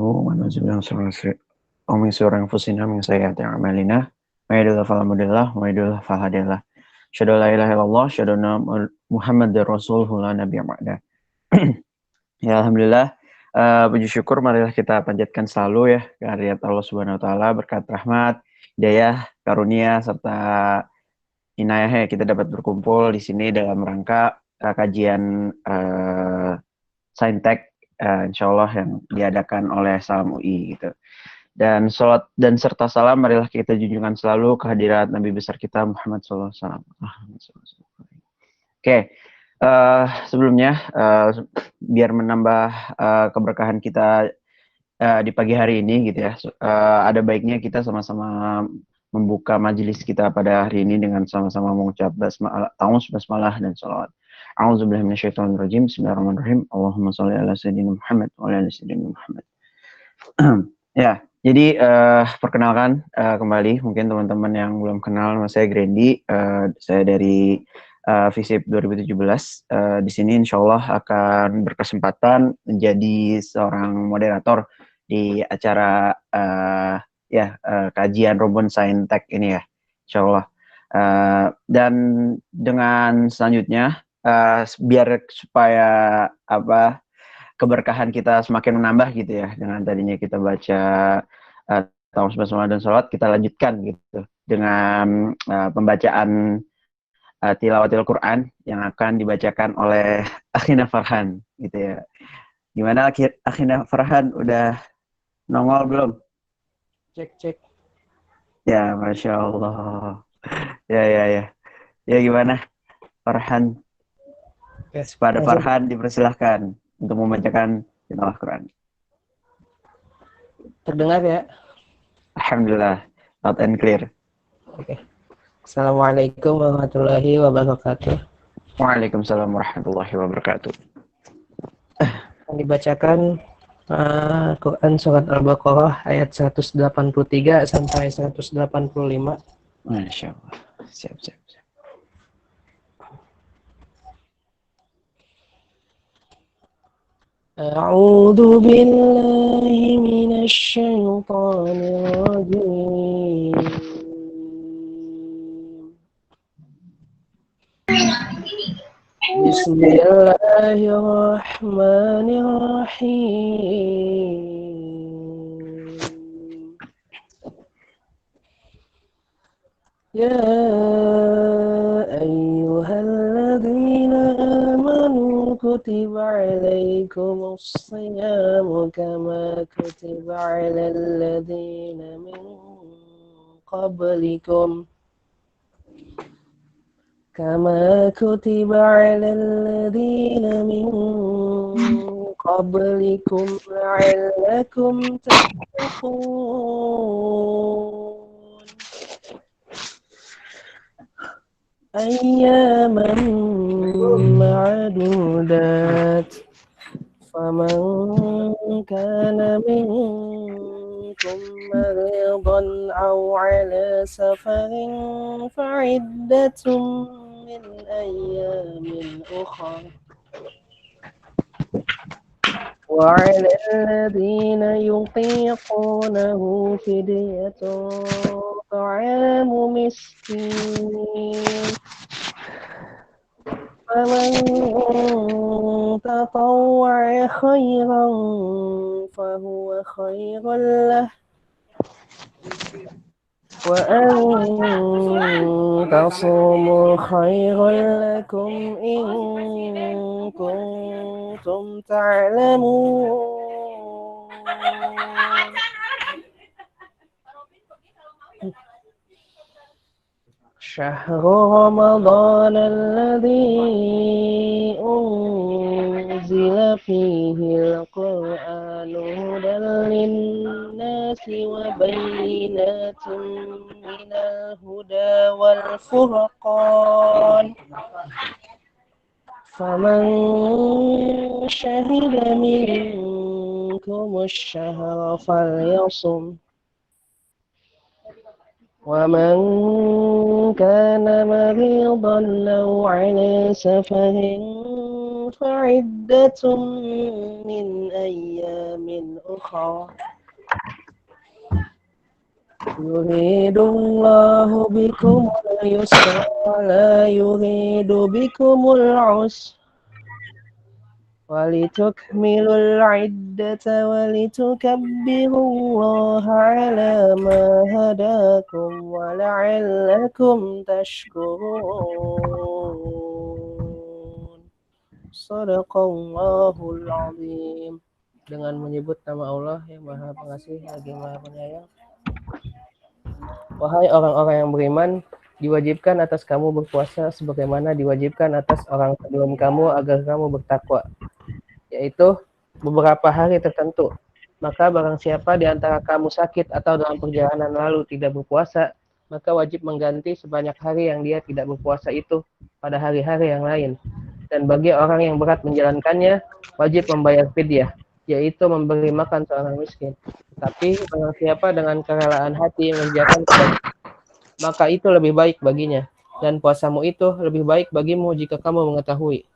wa na'udzu min syururi anfusina min sayyiati a'malina may yahdihillahu fala mudilla lahu wa may yudlil fala hadiya lahu. Asyhadu an la ilaha illallah, asyhadu anna Muhammadar Rasulullah la nabiyya ba'da. Ya alhamdulillah, puji syukur marilah kita panjatkan selalu ya kehadirat Allah Subhanahu wa taala, berkat rahmat, hidayah, karunia serta inayahnya kita dapat berkumpul di sini dalam rangka kajian Saintek insyaallah yang diadakan oleh Salam UI gitu. Dan salat dan serta salam marilah kita junjungan selalu kehadirat Nabi besar kita Muhammad sallallahu alaihi wasallam. Oke. Sebelumnya biar menambah keberkahan kita di pagi hari ini gitu ya, ada baiknya kita sama-sama membuka majelis kita pada hari ini dengan sama-sama mengucap basmalah dan salawat. A'udzubillahi minasyaitonirrajim. Bismillahirrahmanirrahim. Allahumma shalli ala sayyidina Muhammad wa ala ali sayyidina Muhammad. Ya, jadi perkenalkan kembali mungkin teman-teman yang belum kenal, nama saya Grendi, saya dari FISIP 2017. Di sini insya Allah akan berkesempatan menjadi seorang moderator di acara kajian Robon Saintek ini ya, insya Allah. Dan dengan selanjutnya, biar supaya keberkahan kita semakin menambah gitu ya, dengan tadinya kita baca tahun dan salawat, kita lanjutkan gitu dengan pembacaan tilawatil Quran yang akan dibacakan oleh Akhina Farhan gitu ya. Gimana Akhina Farhan, udah nongol belum? Cek. Ya, Masya Allah. Ya. Ya gimana Farhan? Yes. Pada Farhan dipersilahkan untuk membacakan tilawah Quran. Terdengar ya? Alhamdulillah, loud and clear. Oke. Assalamualaikum warahmatullahi wabarakatuh. Waalaikumsalam warahmatullahi wabarakatuh. Yang dibacakan Quran Surat Al-Baqarah ayat 183 sampai 185. Masya Allah. Siap. A'udzu billahi minasy syaithanir rajim. Bismillahirrahmanirrahim. Ya ayyuhalladzina amanu kutiba alaikumus shiyamu kama kutiba alal ladzina min qablikum كما كتب على الذين من قبلكم لعلكم تتقون أياما معدودات فمن كان منكم مريضا أو على سفر فعدة من أيام أخر وعلى الذين يطيقونه فدية طعام مسكين فمن تطوع خيرا فهو خير له وأن تصوموا خير لكم إن كنتم تعلمون شهر رمضان الذي أنزل فيه القرآن هدى للناس وبينات من الهدى والفرقان فمن شهد منكم الشهر فليصم ومن كان مريضا أو على سفر فعدة من أيام أخرى يريد الله بكم اليسر ولا يريد بكم العسر ولتكملوا العدة ولتكبروا الله على ما هداكم ولعلكم تشكرون. Shadaqallahul azim. Dengan menyebut nama Allah yang Maha Pengasih lagi Maha Penyayang. Wahai orang-orang yang beriman, diwajibkan atas kamu berpuasa sebagaimana diwajibkan atas orang sebelum kamu agar kamu bertakwa, yaitu beberapa hari tertentu. Maka barang siapa di antara kamu sakit atau dalam perjalanan lalu tidak berpuasa, maka wajib mengganti sebanyak hari yang dia tidak berpuasa itu pada hari-hari yang lain. Dan bagi orang yang berat menjalankannya, wajib membayar fidyah, yaitu memberi makan seorang miskin. Tapi barang siapa dengan kerelaan hati mengerjakan maka itu lebih baik baginya. Dan puasamu itu lebih baik bagimu jika kamu mengetahui.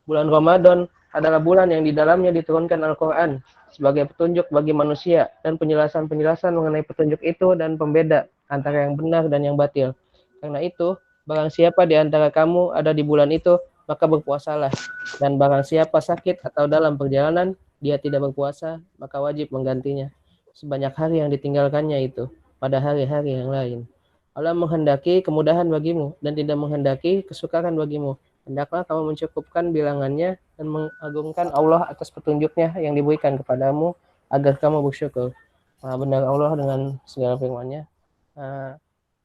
Bulan Ramadan adalah bulan yang di dalamnya diturunkan Al-Quran sebagai petunjuk bagi manusia dan penjelasan-penjelasan mengenai petunjuk itu dan pembeda antara yang benar dan yang batil. Karena itu, barang siapa di antara kamu ada di bulan itu, maka berpuasalah. Dan barang siapa sakit atau dalam perjalanan, dia tidak berpuasa, maka wajib menggantinya sebanyak hari yang ditinggalkannya itu pada hari-hari yang lain. Allah menghendaki kemudahan bagimu dan tidak menghendaki kesukaran bagimu. Hendaklah kamu mencukupkan bilangannya dan mengagungkan Allah atas petunjuknya yang diberikan kepadamu agar kamu bersyukur. Benar Allah dengan segala firman-Nya.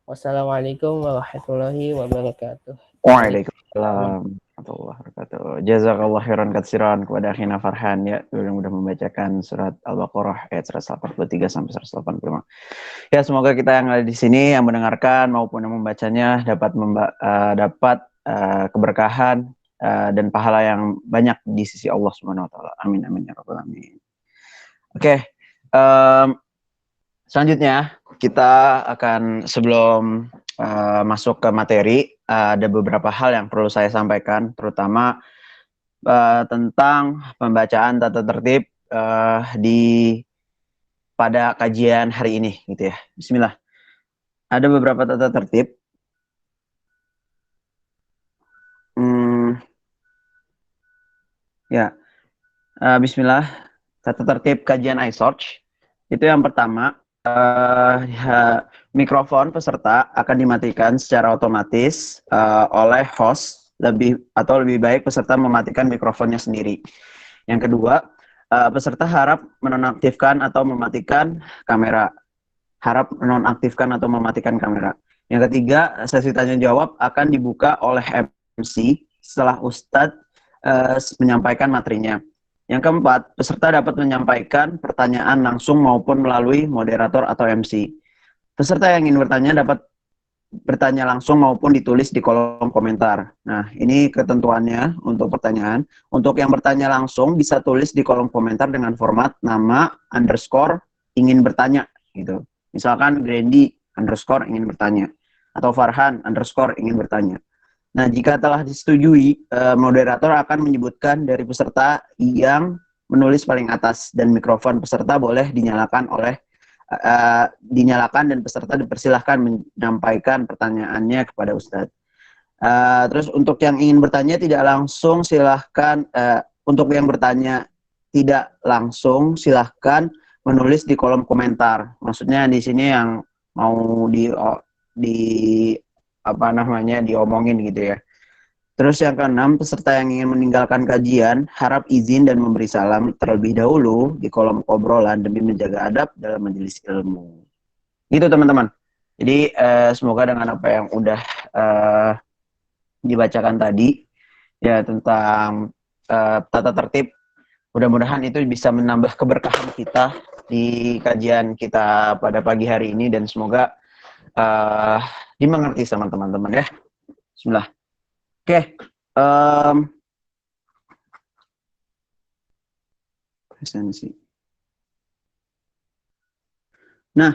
Wassalamualaikum warahmatullahi wabarakatuh. Waalaikumsalam warahmatullahi wabarakatuh. Jazakallah khairan katsiran kepada Akhina Farhan ya, yang sudah membacakan surat Al-Baqarah ayat 183 sampai 185. Ya, semoga kita yang ada di sini yang mendengarkan maupun yang membacanya dapat keberkahan dan pahala yang banyak di sisi Allah Subhanahu wa taala. Amin amin ya rabbal alamin. Oke. Selanjutnya kita akan sebelum masuk ke materi, ada beberapa hal yang perlu saya sampaikan, terutama tentang pembacaan tata tertib pada kajian hari ini, gitu ya. Bismillah. Ada beberapa tata tertib. Ya, Bismillah. Tata tertib kajian iSearch. Itu yang pertama, mikrofon peserta akan dimatikan secara otomatis oleh host, lebih baik peserta mematikan mikrofonnya sendiri. Yang kedua, peserta harap menonaktifkan atau mematikan kamera. Yang ketiga, sesi tanya jawab akan dibuka oleh MC setelah Ustadz menyampaikan materinya. Yang keempat, peserta dapat menyampaikan pertanyaan langsung maupun melalui moderator atau MC. Peserta yang ingin bertanya dapat bertanya langsung maupun ditulis di kolom komentar. Nah, ini ketentuannya untuk pertanyaan. Untuk yang bertanya langsung bisa tulis di kolom komentar dengan format nama underscore ingin bertanya gitu. Misalkan Grandi underscore ingin bertanya atau Farhan underscore ingin bertanya. Nah, jika telah disetujui, moderator akan menyebutkan dari peserta yang menulis paling atas dan mikrofon peserta boleh dinyalakan dan peserta dipersilahkan menyampaikan pertanyaannya kepada Ustadz. Terus untuk yang ingin bertanya tidak langsung silahkan, untuk yang bertanya tidak langsung silahkan menulis di kolom komentar. Maksudnya di sini yang mau diomongin gitu ya. Terus yang keenam, peserta yang ingin meninggalkan kajian harap izin dan memberi salam terlebih dahulu di kolom obrolan demi menjaga adab dalam majelis ilmu. Gitu teman-teman. Jadi semoga dengan apa yang udah dibacakan tadi ya tentang tata tertib, mudah-mudahan itu bisa menambah keberkahan kita di kajian kita pada pagi hari ini dan semoga dimengerti sama teman-teman ya. Bismillah. Oke. Presensi. Nah,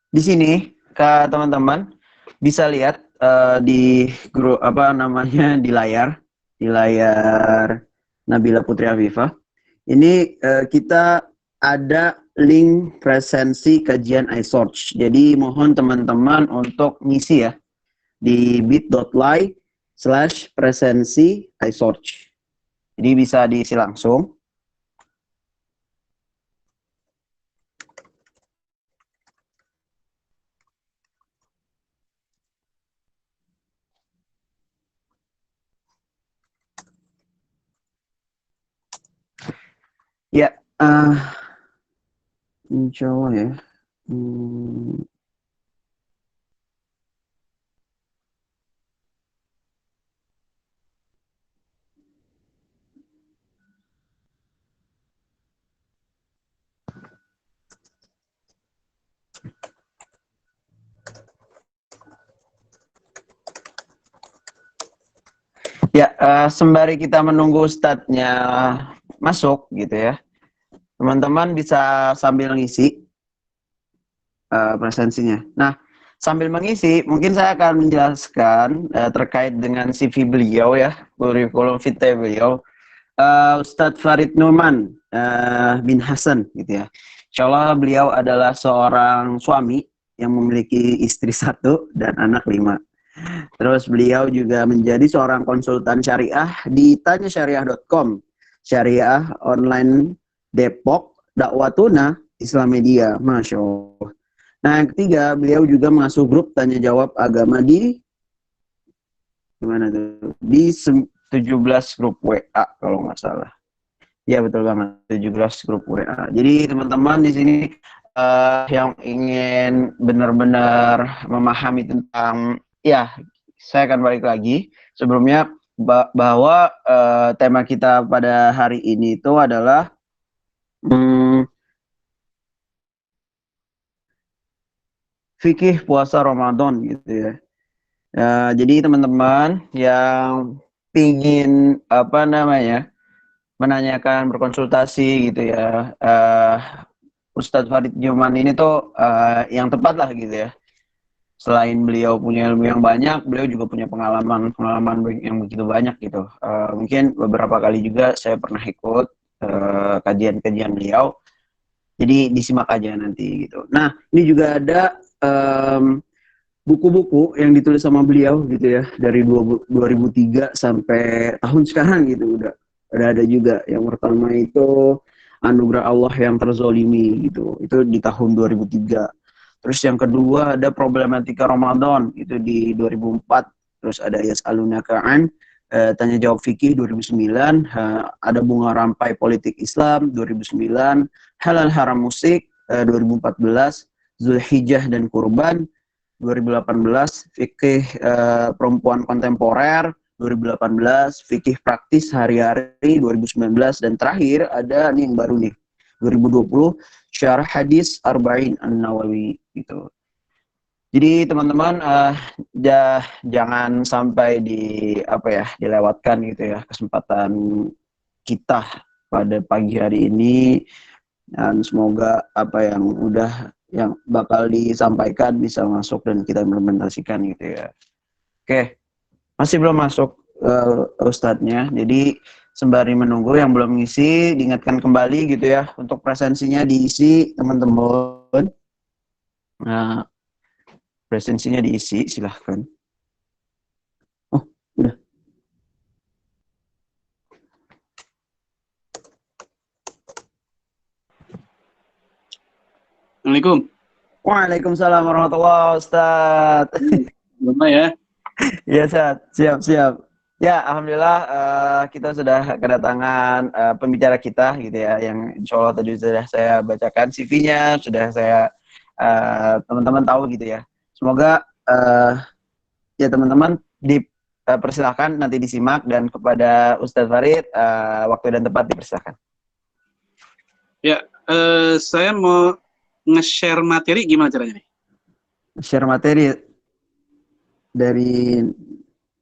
di sini teman-teman bisa lihat di grup apa namanya di layar Nabila Putri Afifah. Ini kita ada link presensi kajian iSearch. Jadi mohon teman-teman untuk ngisi ya di bit.ly/presensi iSearch. Jadi bisa diisi langsung. Ya, insya Allah ya. Ya, sembari kita menunggu Ustadznya masuk gitu ya, teman-teman bisa sambil ngisi presensinya. Nah, sambil mengisi, mungkin saya akan menjelaskan terkait dengan CV beliau ya, kurikulum vitae beliau. Ustadz Farid Numan bin Hasan gitu ya. Insya Allah beliau adalah seorang suami yang memiliki istri 1 dan anak 5. Terus beliau juga menjadi seorang konsultan syariah di tanyasyariah.com, syariah online Depok, dakwatuna Islam Media, Masya Allah. Nah, yang ketiga, beliau juga mengasuh grup tanya jawab agama di gimana tuh? Di 17 grup WA kalau nggak salah. Ya betul banget, 17 grup WA. Jadi teman-teman di sini yang ingin benar-benar memahami tentang, ya saya akan balik lagi sebelumnya bahwa tema kita pada hari ini itu adalah fikih puasa Ramadan gitu ya. Jadi teman-teman yang ingin apa namanya menanyakan berkonsultasi gitu ya, Ustadz Farid Nyoman ini tuh yang tepat lah gitu ya. Selain beliau punya ilmu yang banyak, beliau juga punya pengalaman yang begitu banyak gitu. Mungkin beberapa kali juga saya pernah ikut kajian-kajian beliau. Jadi disimak aja nanti gitu. Nah, ini juga ada buku-buku yang ditulis sama beliau gitu ya, dari 2003 sampai tahun sekarang gitu udah ada juga. Yang pertama itu Anugerah Allah yang Terzolimi gitu, itu di tahun 2003. Terus yang kedua ada Problematika Ramadan itu di 2004. Terus ada Yas'alunaka an Tanya Jawab Fikih 2009, ada Bunga Rampai Politik Islam 2009, Halal Haram Musik 2014, Zulhijjah dan Kurban 2018, Fikih Perempuan Kontemporer 2018, Fikih Praktis Hari-Hari 2019, dan terakhir ada nih yang baru nih 2020, Syarah Hadis Arba'in An-Nawawi gitu. Jadi teman-teman jangan sampai dilewatkan gitu ya kesempatan kita pada pagi hari ini, dan semoga apa yang bakal disampaikan bisa masuk dan kita implementasikan gitu ya. Oke, masih belum masuk Ustadznya. Jadi sembari menunggu yang belum ngisi diingatkan kembali gitu ya untuk presensinya diisi teman-teman. Nah, presensinya diisi, silahkan. Oh, udah. Assalamualaikum. Waalaikumsalam warahmatullahi wabarakatuh. Bapak ya. Iya, siap. Ya, alhamdulillah kita sudah kedatangan pembicara kita gitu ya, yang insya Allah tadi sudah saya bacakan CV-nya, sudah saya teman-teman tahu gitu ya. Semoga ya teman-teman dipersilahkan nanti disimak, dan kepada Ustadz Farid waktu dan tempat dipersilahkan. Ya, saya mau nge-share materi gimana caranya nih? Share materi dari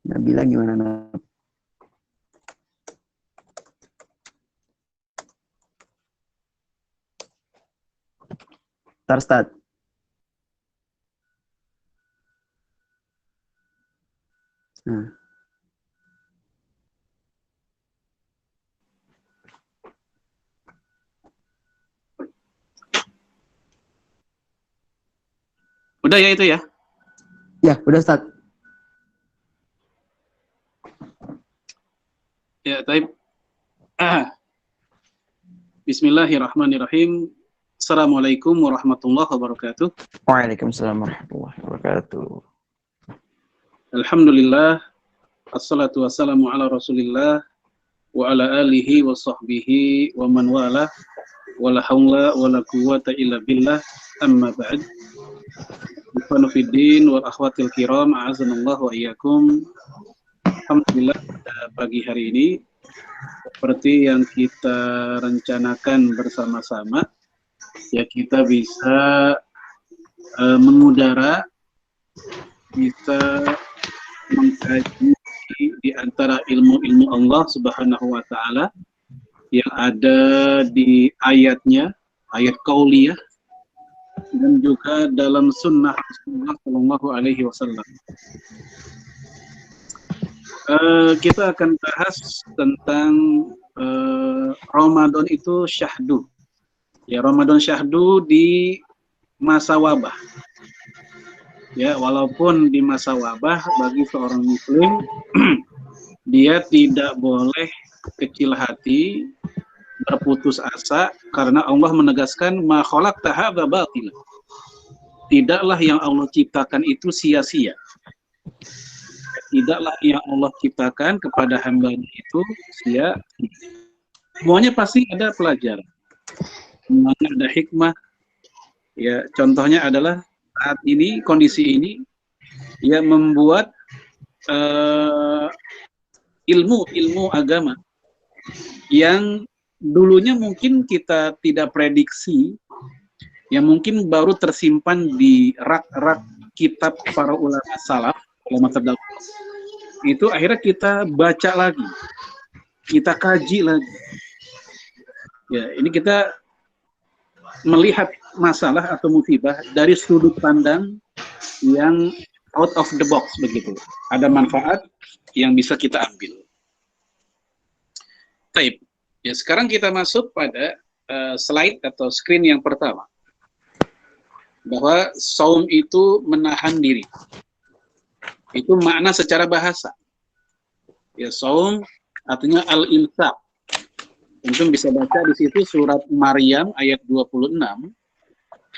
Nabila gimana? Start. Udah ya itu ya? Ya, udah Ustaz. Ya, baik. Bismillahirrahmanirrahim. Assalamualaikum warahmatullahi wabarakatuh. Waalaikumsalam warahmatullahi wabarakatuh. Alhamdulillah. Assalatu wassalamu ala rasulillah wa ala alihi wa sahbihi wa man wala wa la hawla wa la quwwata illa billah amma ba'd. Ikhwanu fiddin wal akhwatil kiram, a'azanallahu wa iyyakum. Alhamdulillah, pagi hari ini seperti yang kita rencanakan bersama-sama, ya kita bisa mengudara, bisa mengkaji di antara ilmu-ilmu Allah Subhanahu wa taala yang ada di ayatnya, ayat qauliyah, dan juga dalam sunnah Rasulullah Shallallahu Alaihi Wasallam. Kita akan bahas tentang Ramadan itu syahdu. Ya, Ramadan syahdu di masa wabah. Ya, walaupun di masa wabah bagi seorang muslim dia tidak boleh kecil hati, berputus asa, karena Allah menegaskan ma khalaqta hadza batila. Tidaklah yang Allah ciptakan itu sia-sia. Tidaklah yang Allah ciptakan kepada hamba-Nya itu sia. Semuanya pasti ada pelajaran. Semuanya ada hikmah. Ya, contohnya adalah saat ini, kondisi ini, ya membuat ilmu agama yang dulunya mungkin kita tidak prediksi, yang mungkin baru tersimpan di rak-rak kitab para ulama salaf, ulama terdahulu, itu akhirnya kita baca lagi, kita kaji lagi. Ya, ini kita melihat masalah atau musibah dari sudut pandang yang out of the box begitu. Ada manfaat yang bisa kita ambil. Baik. Ya, sekarang kita masuk pada slide atau screen yang pertama. Bahwa saum itu menahan diri. Itu makna secara bahasa. Ya, saum artinya al-imsak. Mungkin bisa baca di situ surat Maryam ayat 26.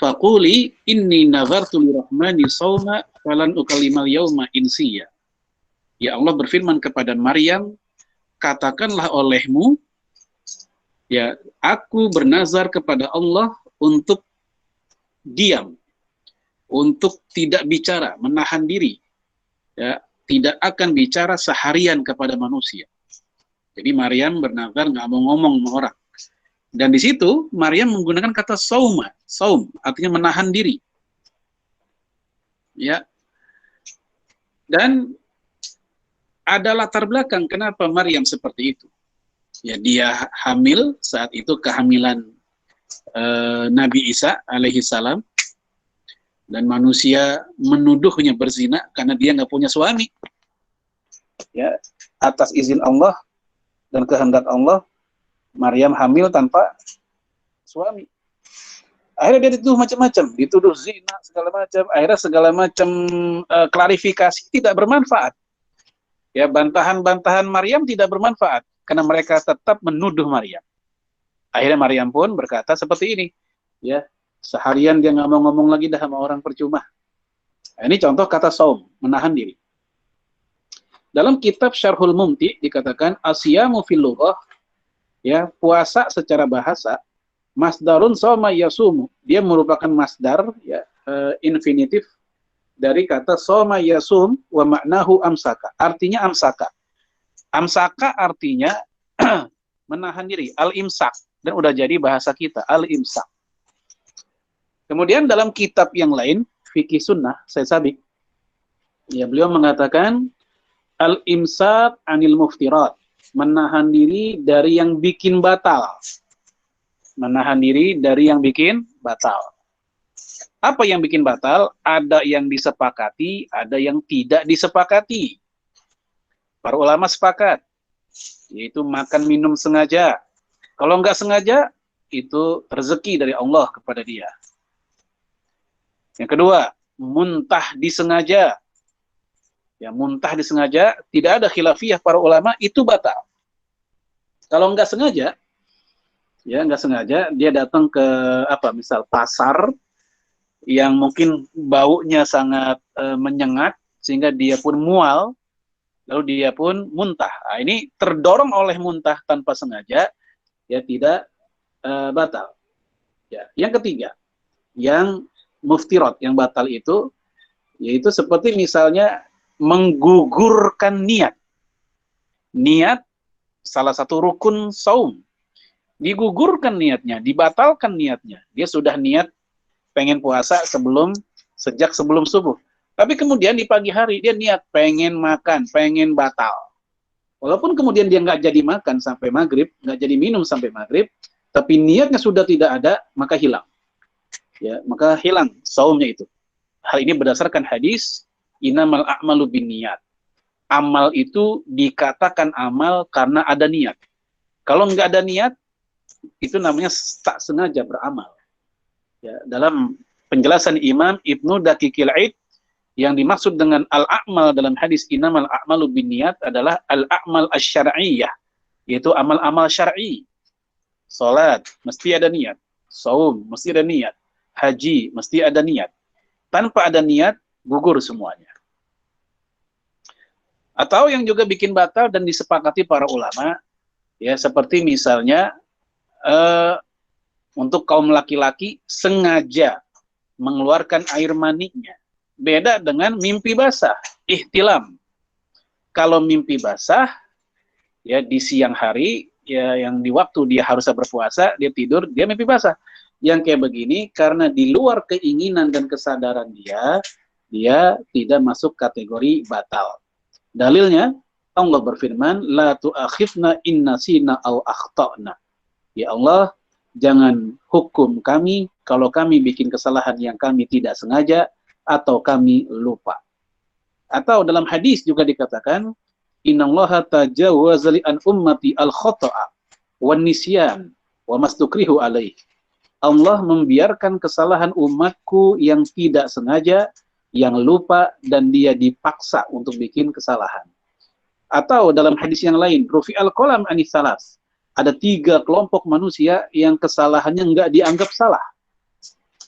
Faquli inni nazartu lirahmani shauma falan ukallimal yauma insiya. Ya, Allah berfirman kepada Maryam, katakanlah olehmu, ya, aku bernazar kepada Allah untuk diam, untuk tidak bicara, menahan diri, ya, tidak akan bicara seharian kepada manusia. Jadi Maryam bernazar nggak mau ngomong sama orang. Dan di situ Maryam menggunakan kata sauma, saum artinya menahan diri. Ya. Dan ada latar belakang kenapa Maryam seperti itu. Ya, dia hamil saat itu, kehamilan Nabi Isa alaihi salam, dan manusia menuduhnya berzina karena dia nggak punya suami. Ya, atas izin Allah dan kehendak Allah, Maryam hamil tanpa suami. Akhirnya dia dituduh macam-macam, dituduh zina segala macam. Akhirnya segala macam klarifikasi tidak bermanfaat. Ya, bantahan-bantahan Maryam tidak bermanfaat karena mereka tetap menuduh Maryam. Akhirnya Maryam pun berkata seperti ini, ya, seharian dia nggak mau ngomong lagi dah sama orang, percuma. Nah, ini contoh kata saum, menahan diri. Dalam kitab Syarhul Mumti dikatakan asyamu fil lughah, ya, puasa secara bahasa, masdarun soma yasumu, dia merupakan masdar, ya, infinitif dari kata soma yasum wa maknahu amsaka, artinya amsaka. Amsaka artinya menahan diri, al-imsak, dan udah jadi bahasa kita, al-imsak. Kemudian dalam kitab yang lain, Fikih Sunnah, Syekh Sabiq, ya, beliau mengatakan al-imsak anil muftirat, menahan diri dari yang bikin batal. Menahan diri dari yang bikin batal. Apa yang bikin batal? Ada yang disepakati, ada yang tidak disepakati. Para ulama sepakat, yaitu makan minum sengaja. Kalau nggak sengaja, itu rezeki dari Allah kepada dia. Yang kedua, muntah disengaja. Ya, muntah disengaja, tidak ada khilafiyah para ulama, itu batal. Kalau nggak sengaja, ya nggak sengaja, dia datang ke misal pasar yang mungkin baunya sangat menyengat, sehingga dia pun mual, lalu dia pun muntah. Nah, ini terdorong oleh muntah tanpa sengaja, ya tidak batal. Ya. Yang ketiga, yang muftirat, yang batal itu, yaitu seperti misalnya menggugurkan niat. Niat salah satu rukun saum. Digugurkan niatnya, dibatalkan niatnya. Dia sudah niat pengen puasa sejak sebelum subuh. Tapi kemudian di pagi hari dia niat pengen makan, pengen batal. Walaupun kemudian dia nggak jadi makan sampai maghrib, nggak jadi minum sampai maghrib, tapi niatnya sudah tidak ada, maka hilang. Ya, maka hilang saumnya itu. Hal ini berdasarkan hadis innamal a'malu binniyat. Amal itu dikatakan amal karena ada niat. Kalau nggak ada niat, itu namanya tak sengaja beramal. Ya, dalam penjelasan Imam Ibnu Daqiqil Aid, yang dimaksud dengan al-a'mal dalam hadis innamal a'malu binniyat adalah al-a'mal asy-syar'iyyah, yaitu amal-amal syar'i. Salat mesti ada niat, saum mesti ada niat, haji mesti ada niat. Tanpa ada niat, gugur semuanya. Atau yang juga bikin batal dan disepakati para ulama, ya seperti misalnya untuk kaum laki-laki sengaja mengeluarkan air maninya. Beda dengan mimpi basah, ihtilam. Kalau mimpi basah, ya di siang hari, ya yang di waktu dia harusnya berpuasa, dia tidur, dia mimpi basah. Yang kayak begini, karena di luar keinginan dan kesadaran dia tidak masuk kategori batal. Dalilnya, Allah berfirman, La tu'akhifna inna sina au akhta'na. Ya Allah, jangan hukum kami kalau kami bikin kesalahan yang kami tidak sengaja atau kami lupa. Atau dalam hadis juga dikatakan, innallaha tajawaza li an ummati al-khata'a wan nisyan wa mastukrihu alaih. Allah membiarkan kesalahan umatku yang tidak sengaja, yang lupa, dan dia dipaksa untuk bikin kesalahan. Atau dalam hadis yang lain, rufi'al qalam anis salas. Ada 3 kelompok manusia yang kesalahannya enggak dianggap salah.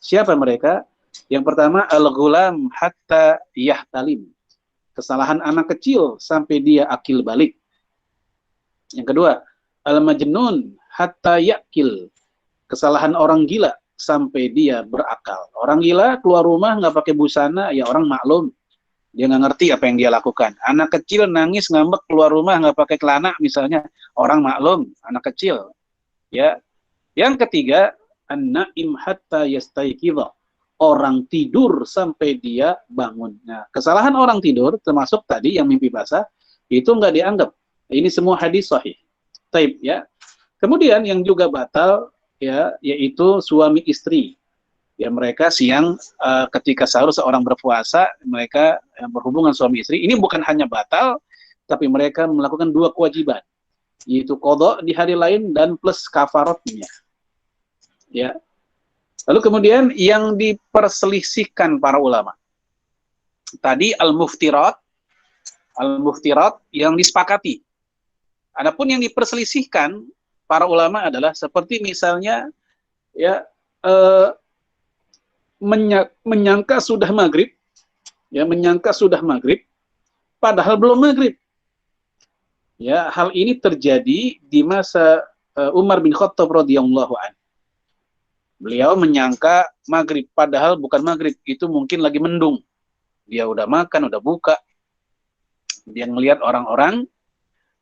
Siapa mereka? Yang pertama, al-ghulam hatta yahtalim. Kesalahan anak kecil sampai dia akil balik. Yang kedua, al-majnun hatta yakil. Kesalahan orang gila sampai dia berakal. Orang gila keluar rumah nggak pakai busana, ya orang maklum. Dia nggak ngerti apa yang dia lakukan. Anak kecil nangis ngambek keluar rumah nggak pakai celana misalnya, orang maklum, anak kecil. Ya. Yang ketiga, an-naim hatta yastayqidha. Orang tidur sampai dia bangun. Nah, kesalahan orang tidur termasuk tadi yang mimpi basah itu nggak dianggap. Ini semua hadis sahih. Taib ya. Kemudian yang juga batal ya, yaitu suami istri. Ya, mereka siang ketika sahur seorang berpuasa, mereka berhubungan suami istri. Ini bukan hanya batal, tapi mereka melakukan 2 kewajiban, yaitu qadha di hari lain dan plus kafaratnya. Ya. Lalu kemudian yang diperselisihkan para ulama. Tadi al-muftirat yang disepakati. Adapun yang diperselisihkan para ulama adalah seperti misalnya ya menyangka sudah maghrib, ya menyangka sudah maghrib, padahal belum maghrib. Ya, hal ini terjadi di masa Umar bin Khattab radhiyallahu anhu. Beliau menyangka maghrib, padahal bukan maghrib, itu mungkin lagi mendung. Dia udah makan, udah buka. Dia ngelihat orang-orang,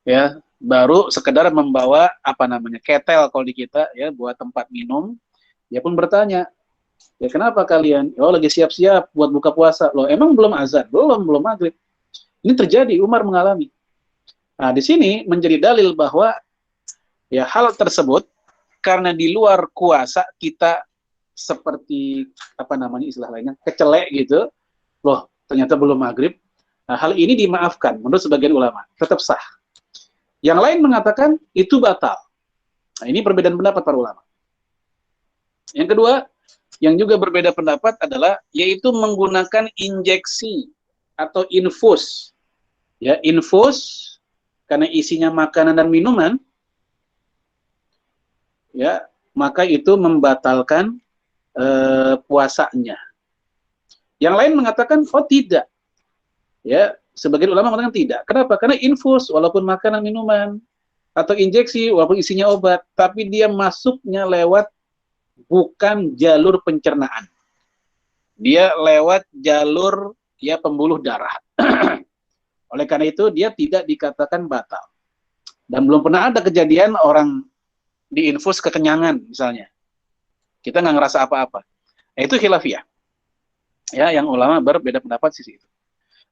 ya baru sekedar membawa ketel kalau di kita, ya buat tempat minum. Dia pun bertanya, ya kenapa kalian? Oh lagi siap-siap buat buka puasa. Loh emang belum azan? Belum maghrib. Ini terjadi, Umar mengalami. Nah di sini menjadi dalil bahwa ya hal tersebut karena di luar kuasa kita, seperti istilah lainnya, kecelek gitu. Loh ternyata belum maghrib. Nah, hal ini dimaafkan menurut sebagian ulama, tetap sah. Yang lain mengatakan itu batal. Nah, ini perbedaan pendapat para ulama. Yang kedua, yang juga berbeda pendapat adalah yaitu menggunakan injeksi atau infus. Ya, infus karena isinya makanan dan minuman, ya, maka itu membatalkan puasanya. Yang lain mengatakan oh tidak. Ya, sebagian ulama mengatakan tidak. Kenapa? Karena infus walaupun makanan minuman atau injeksi walaupun isinya obat, tapi dia masuknya lewat bukan jalur pencernaan. Dia lewat jalur ya pembuluh darah. Oleh karena itu dia tidak dikatakan batal. Dan belum pernah ada kejadian orang diinfus kekenyangan misalnya. Kita nggak ngerasa apa-apa. Nah, itu khilafiyah. Ya, yang ulama berbeda pendapat sisi itu.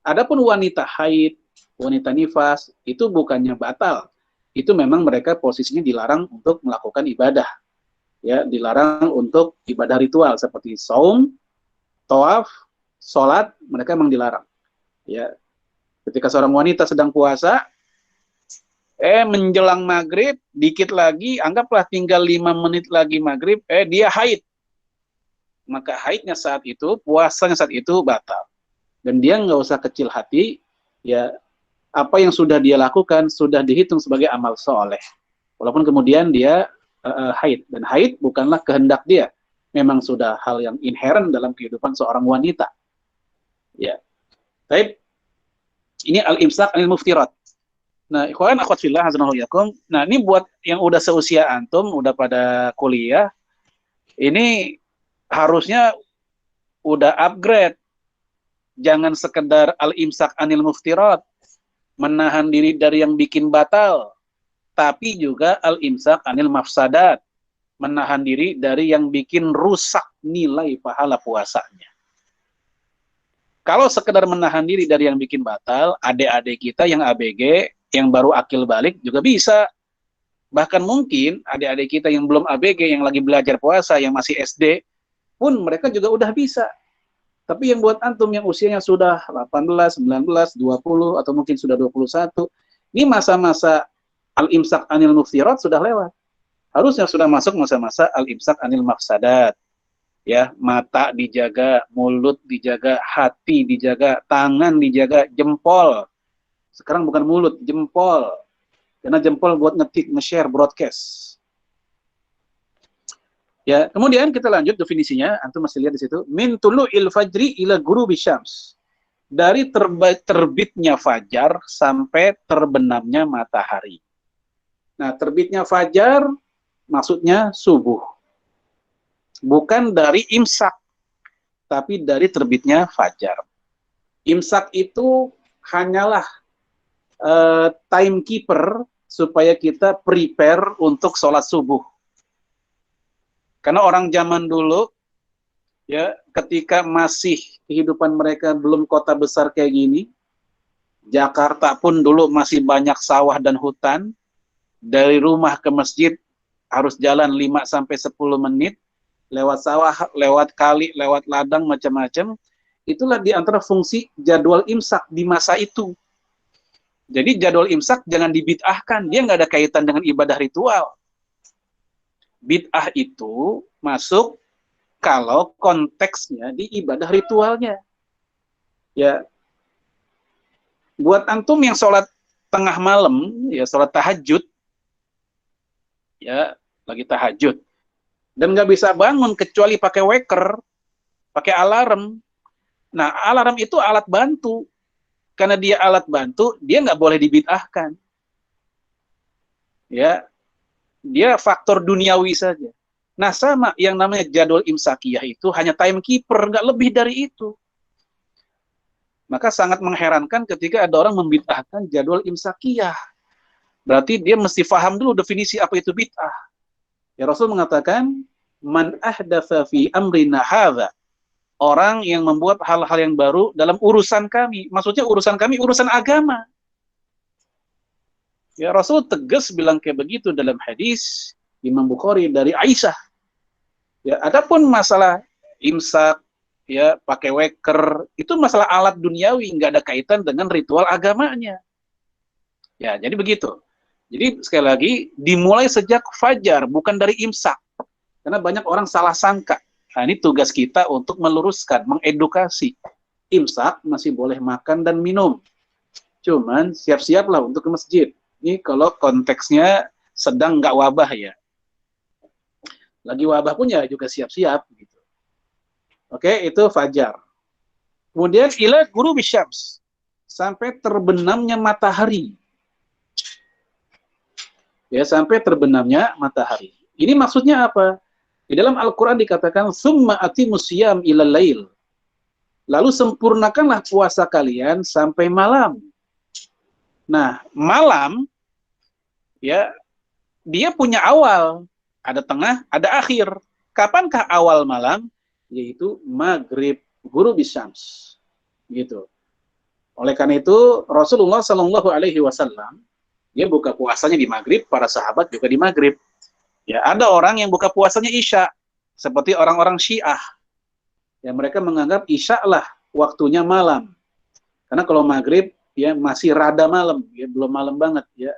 Adapun wanita haid, wanita nifas, itu bukannya batal. Itu memang mereka posisinya dilarang untuk melakukan ibadah. Ya, dilarang untuk ibadah ritual seperti saum, tawaf, sholat, mereka memang dilarang. Ya, ketika seorang wanita sedang puasa, menjelang maghrib, dikit lagi, anggaplah tinggal 5 menit lagi maghrib, dia haid. Maka haidnya saat itu, puasanya saat itu batal. Dan dia nggak usah kecil hati, ya apa yang sudah dia lakukan sudah dihitung sebagai amal soleh. Walaupun kemudian dia haid, dan haid bukanlah kehendak dia, memang sudah hal yang inherent dalam kehidupan seorang wanita. Ya, baik. Ini al-imsak anil muftirat. Nah, ikhwan akhwat fillah azanallahu yakum. Nah, ini buat yang udah seusia antum, udah pada kuliah, ini harusnya udah upgrade. Jangan sekedar al-imsak anil muftirat, menahan diri dari yang bikin batal, tapi juga al-imsak anil mafsadat, menahan diri dari yang bikin rusak nilai pahala puasanya. Kalau sekedar menahan diri dari yang bikin batal, adik-adik kita yang ABG, yang baru akil balik juga bisa. Bahkan mungkin adik-adik kita yang belum ABG, yang lagi belajar puasa, yang masih SD, pun mereka juga udah bisa. Tapi yang buat antum yang usianya sudah 18, 19, 20, atau mungkin sudah 21, ini masa-masa al-imsak anil muftirat sudah lewat. Harusnya sudah masuk masa-masa al-imsak anil mafsadat. Ya, mata dijaga, mulut dijaga, hati dijaga, tangan dijaga, jempol. Sekarang bukan mulut, jempol. Karena jempol buat ngetik, nge-share, broadcast. Ya, kemudian kita lanjut definisinya, antum masih lihat di situ. Min tulu'il fajri ila ghurubi syams. Dari terbitnya fajar sampai terbenamnya matahari. Nah, terbitnya fajar maksudnya subuh. Bukan dari imsak, tapi dari terbitnya fajar. Imsak itu hanyalah timekeeper supaya kita prepare untuk sholat subuh. Karena orang zaman dulu, ya, ketika masih kehidupan mereka belum kota besar kayak gini, Jakarta pun dulu masih banyak sawah dan hutan, dari rumah ke masjid harus jalan 5-10 menit, lewat sawah, lewat kali, lewat ladang, macam-macam. Itulah di antara fungsi jadwal imsak di masa itu. Jadi jadwal imsak jangan dibid'ahkan, dia nggak ada kaitan dengan ibadah ritual. Bid'ah itu masuk kalau konteksnya di ibadah ritualnya. Ya, buat antum yang sholat tengah malam, ya sholat tahajud, ya lagi tahajud, dan nggak bisa bangun kecuali pakai waker, pakai alarm. Nah, alarm itu alat bantu. Karena dia alat bantu, dia nggak boleh dibid'ahkan. Ya, dia faktor duniawi saja. Nah, sama yang namanya jadwal imsakiyah itu hanya timekeeper, nggak lebih dari itu. Maka sangat mengherankan ketika ada orang membid'ahkan jadwal imsakiyah. Berarti dia mesti paham dulu definisi apa itu bid'ah. Ya, Rasul mengatakan, man ahdatsa fi amrina hadza. Orang yang membuat hal-hal yang baru dalam urusan kami. Maksudnya urusan kami, urusan agama. Ya, Rasul tegas bilang kayak begitu dalam hadis Imam Bukhari dari Aisyah. Ya, adapun masalah imsak, ya pakai weker, itu masalah alat duniawi, nggak ada kaitan dengan ritual agamanya. Ya, jadi begitu. Jadi sekali lagi dimulai sejak fajar, bukan dari imsak. Karena banyak orang salah sangka. Nah, ini tugas kita untuk meluruskan, mengedukasi. Imsak masih boleh makan dan minum. Cuman siap-siaplah untuk ke masjid. Ini kalau konteksnya sedang nggak wabah ya. Lagi wabah pun ya juga siap-siap gitu. Oke, itu fajar. Kemudian ila ghurubi syams, sampai terbenamnya matahari. Ya, sampai terbenamnya matahari. Ini maksudnya apa? Di dalam Al-Qur'an dikatakan summa atimus siyam ilal lail. Lalu sempurnakanlah puasa kalian sampai malam. Nah, malam ya dia punya awal, ada tengah, ada akhir. Kapankah awal malam? Yaitu maghrib ghurubis syams. Gitu. Oleh karena itu Rasulullah Shallallahu Alaihi Wasallam dia buka puasanya di maghrib, para sahabat juga di maghrib. Ya, ada orang yang buka puasanya isya, seperti orang-orang Syiah. Ya, mereka menganggap isya lah waktunya malam. Karena kalau maghrib ya masih rada malam, ya belum malam banget ya.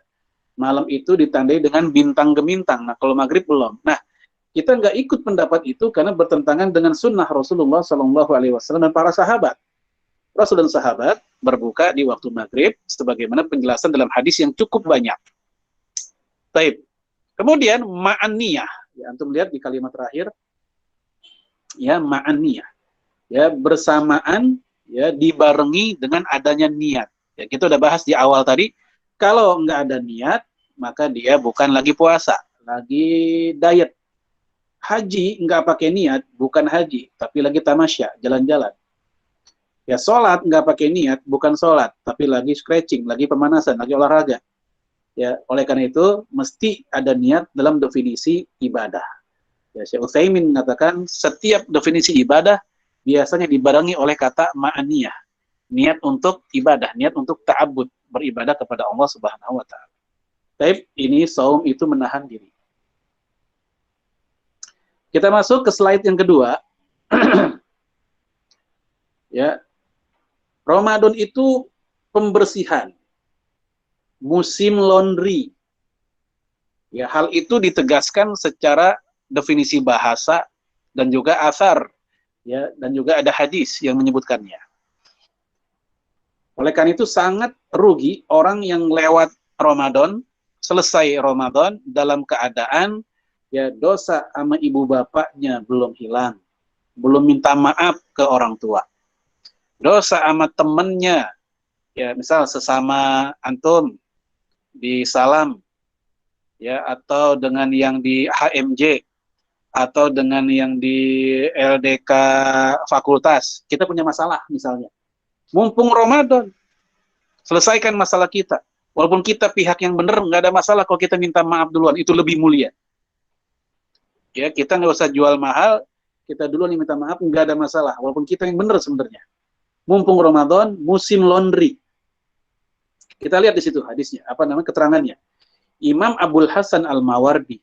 Malam itu ditandai dengan bintang gemintang. Nah, kalau maghrib belum. Nah, kita nggak ikut pendapat itu karena bertentangan dengan sunnah Rasulullah Shallallahu Alaihi Wasallam dan para sahabat. Rasul dan sahabat berbuka di waktu maghrib, sebagaimana penjelasan dalam hadis yang cukup banyak. Taib. Kemudian ma'aniyah, ya, antum lihat di kalimat terakhir, ya ma'aniyah, ya bersamaan, ya dibarengi dengan adanya niat. Ya kita udah bahas di awal tadi, kalau nggak ada niat, maka dia bukan lagi puasa, lagi diet. Haji nggak pakai niat, bukan haji, tapi lagi tamasya, jalan-jalan. Ya sholat nggak pakai niat, bukan sholat, tapi lagi stretching, lagi pemanasan, lagi olahraga. Ya, oleh karena itu mesti ada niat dalam definisi ibadah. Ya, Syekh Utsaimin mengatakan setiap definisi ibadah biasanya dibarengi oleh kata ma'aniyah, niat untuk ibadah, niat untuk ta'abbud, beribadah kepada Allah Subhanahu wa taala. Baik, ini saum itu menahan diri. Kita masuk ke slide yang kedua. Ya. Ramadan itu pembersihan, musim laundry. Ya, hal itu ditegaskan secara definisi bahasa dan juga asar, ya, dan juga ada hadis yang menyebutkannya. Oleh karena itu sangat rugi orang yang lewat Ramadan, selesai Ramadan dalam keadaan ya dosa sama ibu bapaknya belum hilang, belum minta maaf ke orang tua. Dosa sama temennya, ya misal sesama antum di Salam, ya atau dengan yang di HMJ, atau dengan yang di LDK fakultas, kita punya masalah misalnya. Mumpung Ramadan, selesaikan masalah kita. Walaupun kita pihak yang benar, nggak ada masalah kalau kita minta maaf duluan, itu lebih mulia. Ya kita nggak usah jual mahal, kita duluan yang minta maaf, nggak ada masalah. Walaupun kita yang benar sebenarnya. Mumpung Ramadan, musim laundry. Kita lihat di situ hadisnya, apa namanya keterangannya. Imam Abul Hasan Al-Mawardi.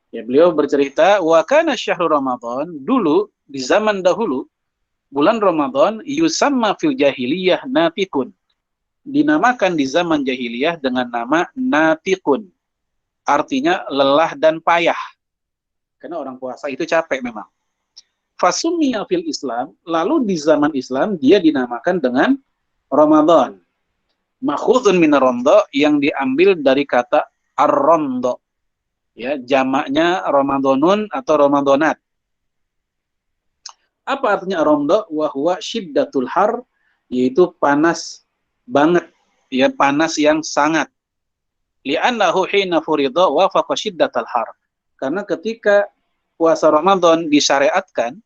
Ya, beliau bercerita, wa kana syahrul Ramadan, dulu di zaman dahulu bulan Ramadan yusamma fil jahiliyah natikun. Dinamakan di zaman jahiliyah dengan nama natikun. Artinya lelah dan payah. Karena orang puasa itu capek memang. Fasummiya fil Islam, lalu di zaman Islam dia dinamakan dengan Ramadan. Makhudun min rondo, yang diambil dari kata ar-rondo. Ya, jamaknya Ramadanun atau Ramadanat. Apa artinya rondo? Wa huwa syiddatul har, yaitu panas banget, ya panas yang sangat. Li'annahu hina furidha wa faqa syiddatul har. Karena ketika puasa Ramadan disyariatkan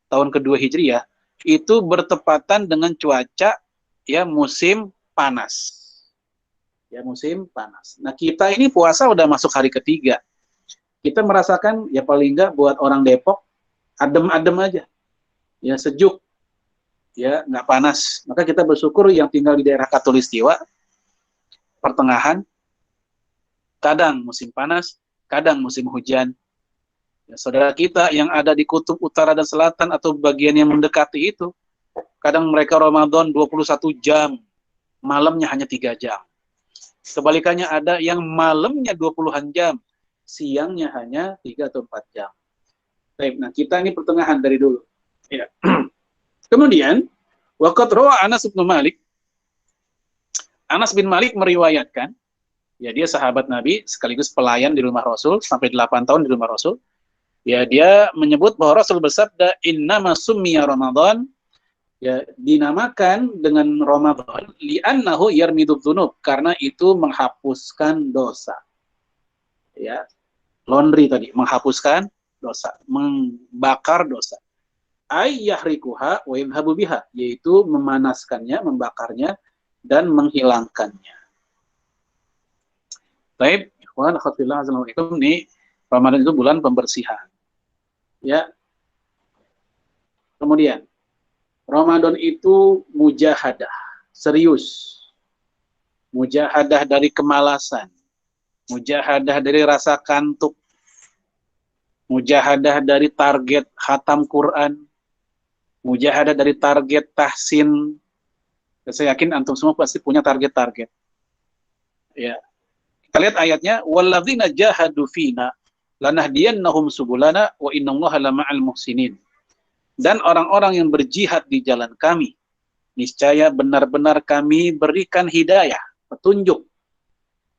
tahun kedua Hijriah, itu bertepatan dengan cuaca ya musim panas. Ya musim panas. Nah, kita ini puasa udah masuk hari ketiga. Kita merasakan ya paling enggak buat orang Depok adem-adem aja. Ya sejuk. Ya, enggak panas. Maka kita bersyukur yang tinggal di daerah Katulistiwa pertengahan, kadang musim panas, kadang musim hujan. Ya, saudara kita yang ada di kutub utara dan selatan atau bagian yang mendekati itu, kadang mereka Ramadan 21 jam, malamnya hanya 3 jam. Kebalikannya ada yang malamnya 20-an jam, siangnya hanya 3 atau 4 jam. Baik, nah kita ini pertengahan dari dulu. Ya. Kemudian, waqad rawa Anas bin Malik. Anas bin Malik meriwayatkan, ya dia sahabat Nabi sekaligus pelayan di rumah Rasul sampai 8 tahun di rumah Rasul. Ya, dia menyebut bahwa Rasul bersabda, "Innama summiya Ramadan", ya dinamakan dengan Ramadan li'annahu yarmidudz dzunub, karena itu menghapuskan dosa. Ya, laundry tadi, menghapuskan dosa, membakar dosa. Ay yahrikuha wa yadhhabu biha, yaitu memanaskannya, membakarnya dan menghilangkannya. Baik, ikhwan akhwat-fillah, assalamualaikum. Nih, Ramadan itu bulan pembersihan. Ya. Kemudian Ramadan itu mujahadah, serius. Mujahadah dari kemalasan, mujahadah dari rasa kantuk, mujahadah dari target khatam Quran, mujahadah dari target tahsin. Saya yakin antum semua pasti punya target-target. Ya. Kita lihat ayatnya, walladzina jahadu fina lanahdiyannahum subulana wa innallaha lama'al muhsinin. Dan orang-orang yang berjihad di jalan kami, niscaya benar-benar kami berikan hidayah, petunjuk,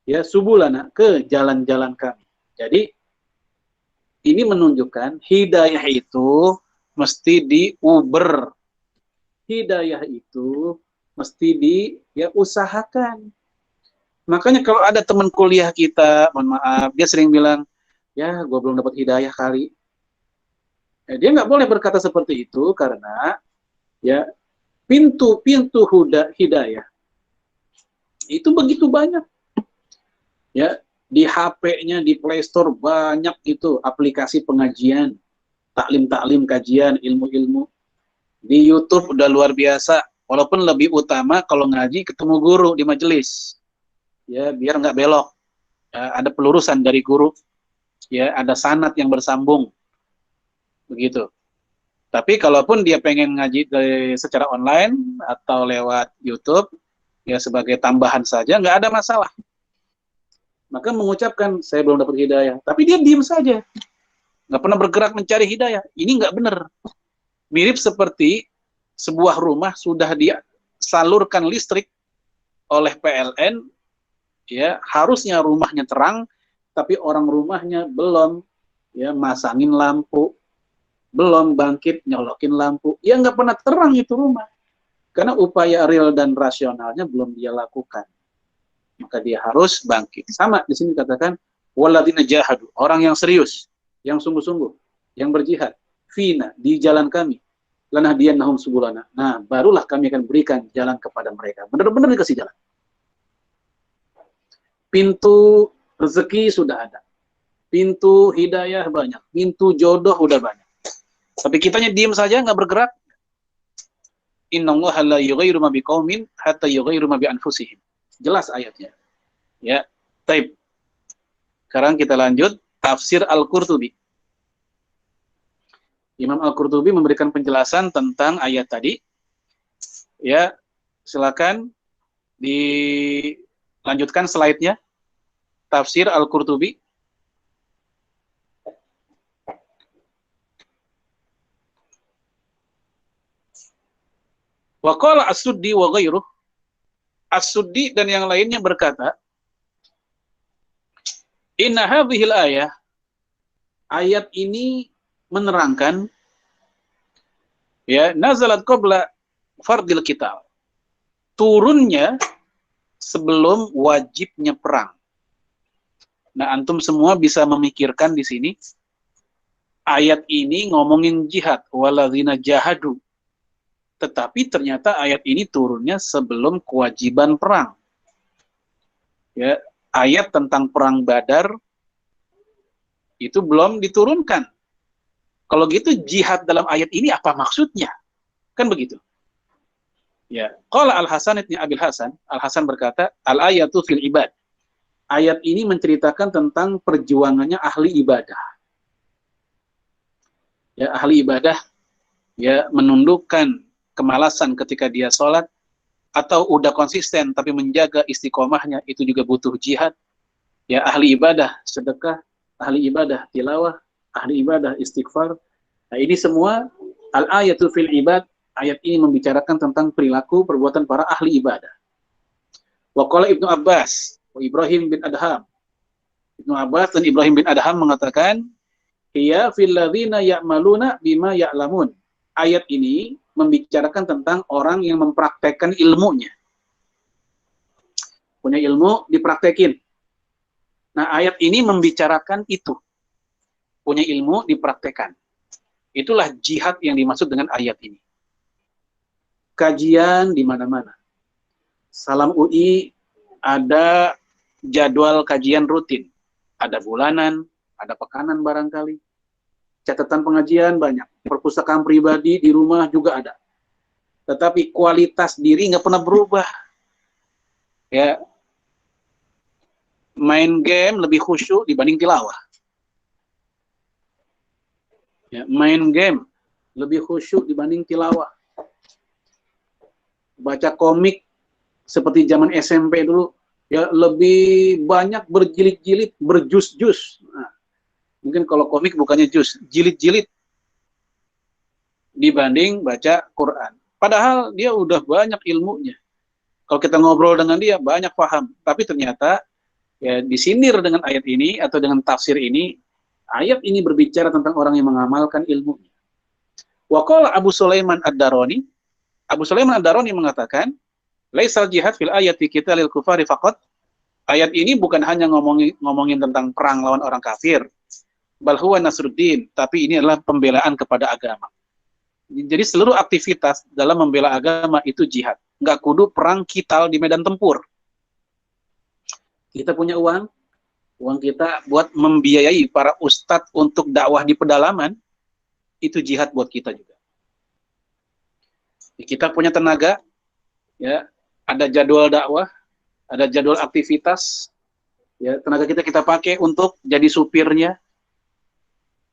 ya subulana, ke jalan-jalan kami. Jadi ini menunjukkan hidayah itu mesti diuber, hidayah itu mesti usahakan. Makanya kalau ada teman kuliah kita, mohon maaf, dia sering bilang, ya gue belum dapat hidayah kali. Dia nggak boleh berkata seperti itu, karena ya pintu-pintu hidayah itu begitu banyak. Ya, di HP-nya, di Play Store banyak itu aplikasi pengajian, taklim-taklim, kajian, ilmu-ilmu. Di YouTube udah luar biasa, walaupun lebih utama kalau ngaji ketemu guru di majelis. Ya, biar nggak belok. Ada pelurusan dari guru. Ya, ada sanad yang bersambung. Begitu. Tapi kalaupun dia pengen ngaji secara online atau lewat YouTube, ya sebagai tambahan saja, nggak ada masalah. Maka mengucapkan, saya belum dapat hidayah. Tapi dia diam saja. Nggak pernah bergerak mencari hidayah. Ini nggak benar. Mirip seperti sebuah rumah sudah disalurkan listrik oleh PLN, ya harusnya rumahnya terang, tapi orang rumahnya belum ya masangin lampu, belum bangkit nyolokin lampu, ya nggak pernah terang itu rumah, karena upaya real dan rasionalnya belum dia lakukan. Maka dia harus bangkit. Sama di sini katakan walladzina jahadu, orang yang serius, yang sungguh-sungguh, yang berjihad, fina, di jalan kami, lanahdiyannahum subulana. Nah, barulah kami akan berikan jalan kepada mereka. Benar-benar dikasih jalan. Pintu rezeki sudah ada, pintu hidayah banyak, pintu jodoh udah banyak. Tapi kitanya diam saja, nggak bergerak. Innallaha la yughayyiru ma biqaumin hatta yughayyiru ma bi anfusihim. Jelas ayatnya. Ya, taib. Sekarang kita lanjut tafsir Al-Qurtubi. Imam Al-Qurtubi memberikan penjelasan tentang ayat tadi. Ya, silakan dilanjutkan slide-nya. Tafsir Al-Qurtubi. Wa qala As-Suddi wa ghairuh. As-Suddi dan yang lainnya berkata, inna hadhil ayah, ayat ini menerangkan ya nazalat qabla fardil qital. Turunnya sebelum wajibnya perang. Nah, antum semua bisa memikirkan di sini ayat ini ngomongin jihad, waladzina jahadu. Tetapi ternyata ayat ini turunnya sebelum kewajiban perang. Ya, ayat tentang perang Badar itu belum diturunkan. Kalau gitu jihad dalam ayat ini apa maksudnya? Kan begitu. Ya, qala Al-Hasan ibn Abil Hasan, Al-Hasan berkata, al-ayatu fil ibad. Ayat ini menceritakan tentang perjuangannya ahli ibadah. ya ahli ibadah ya menundukkan kemalasan ketika dia sholat, atau udah konsisten tapi menjaga istiqomahnya, itu juga butuh jihad. Ya ahli ibadah sedekah, ahli ibadah tilawah, ahli ibadah istighfar. Nah ini semua al-ayatu fil ibad, ayat ini membicarakan tentang perilaku perbuatan para ahli ibadah. Wa qala Ibnu Abbas wa Ibrahim bin Adham. Ibnu Abbas dan Ibrahim bin Adham mengatakan, hiya fil ladzina ya'maluna bima ya'lamun. Ayat ini membicarakan tentang orang yang mempraktekkan ilmunya. Punya ilmu, dipraktekin. Nah, ayat ini membicarakan itu. Punya ilmu, dipraktekkan. Itulah jihad yang dimaksud dengan ayat ini. Kajian di mana-mana. Salam UI ada jadwal kajian rutin. Ada bulanan, ada pekanan barangkali. Catatan pengajian banyak. Perpustakaan pribadi di rumah juga ada. Tetapi kualitas diri nggak pernah berubah. Ya, main game lebih khusyuk dibanding tilawah. Ya, main game lebih khusyuk dibanding tilawah. Baca komik seperti zaman SMP dulu, ya lebih banyak berjilid-jilid, berjus-jus. Nah, mungkin kalau komik bukannya jus, jilid-jilid dibanding baca Quran. Padahal dia udah banyak ilmunya. Kalau kita ngobrol dengan dia banyak paham, tapi ternyata ya disindir dengan ayat ini atau dengan tafsir ini. Ayat ini berbicara tentang orang yang mengamalkan ilmunya. Wa qala Abu Sulaiman Ad-Darani, Abu Sulaiman Ad-Darani mengatakan, laisal jihad fil ayati qitalil kufari faqat. Ayat ini bukan hanya ngomongin tentang perang lawan orang kafir, bal huwa nasruddin, tapi ini adalah pembelaan kepada agama. Jadi seluruh aktivitas dalam membela agama itu jihad. Nggak kudu perang kital di medan tempur. Kita punya uang kita buat membiayai para ustadz untuk dakwah di pedalaman, itu jihad buat kita juga. Kita punya tenaga, ya, ada jadwal dakwah, ada jadwal aktivitas, ya, tenaga kita pakai untuk jadi supirnya,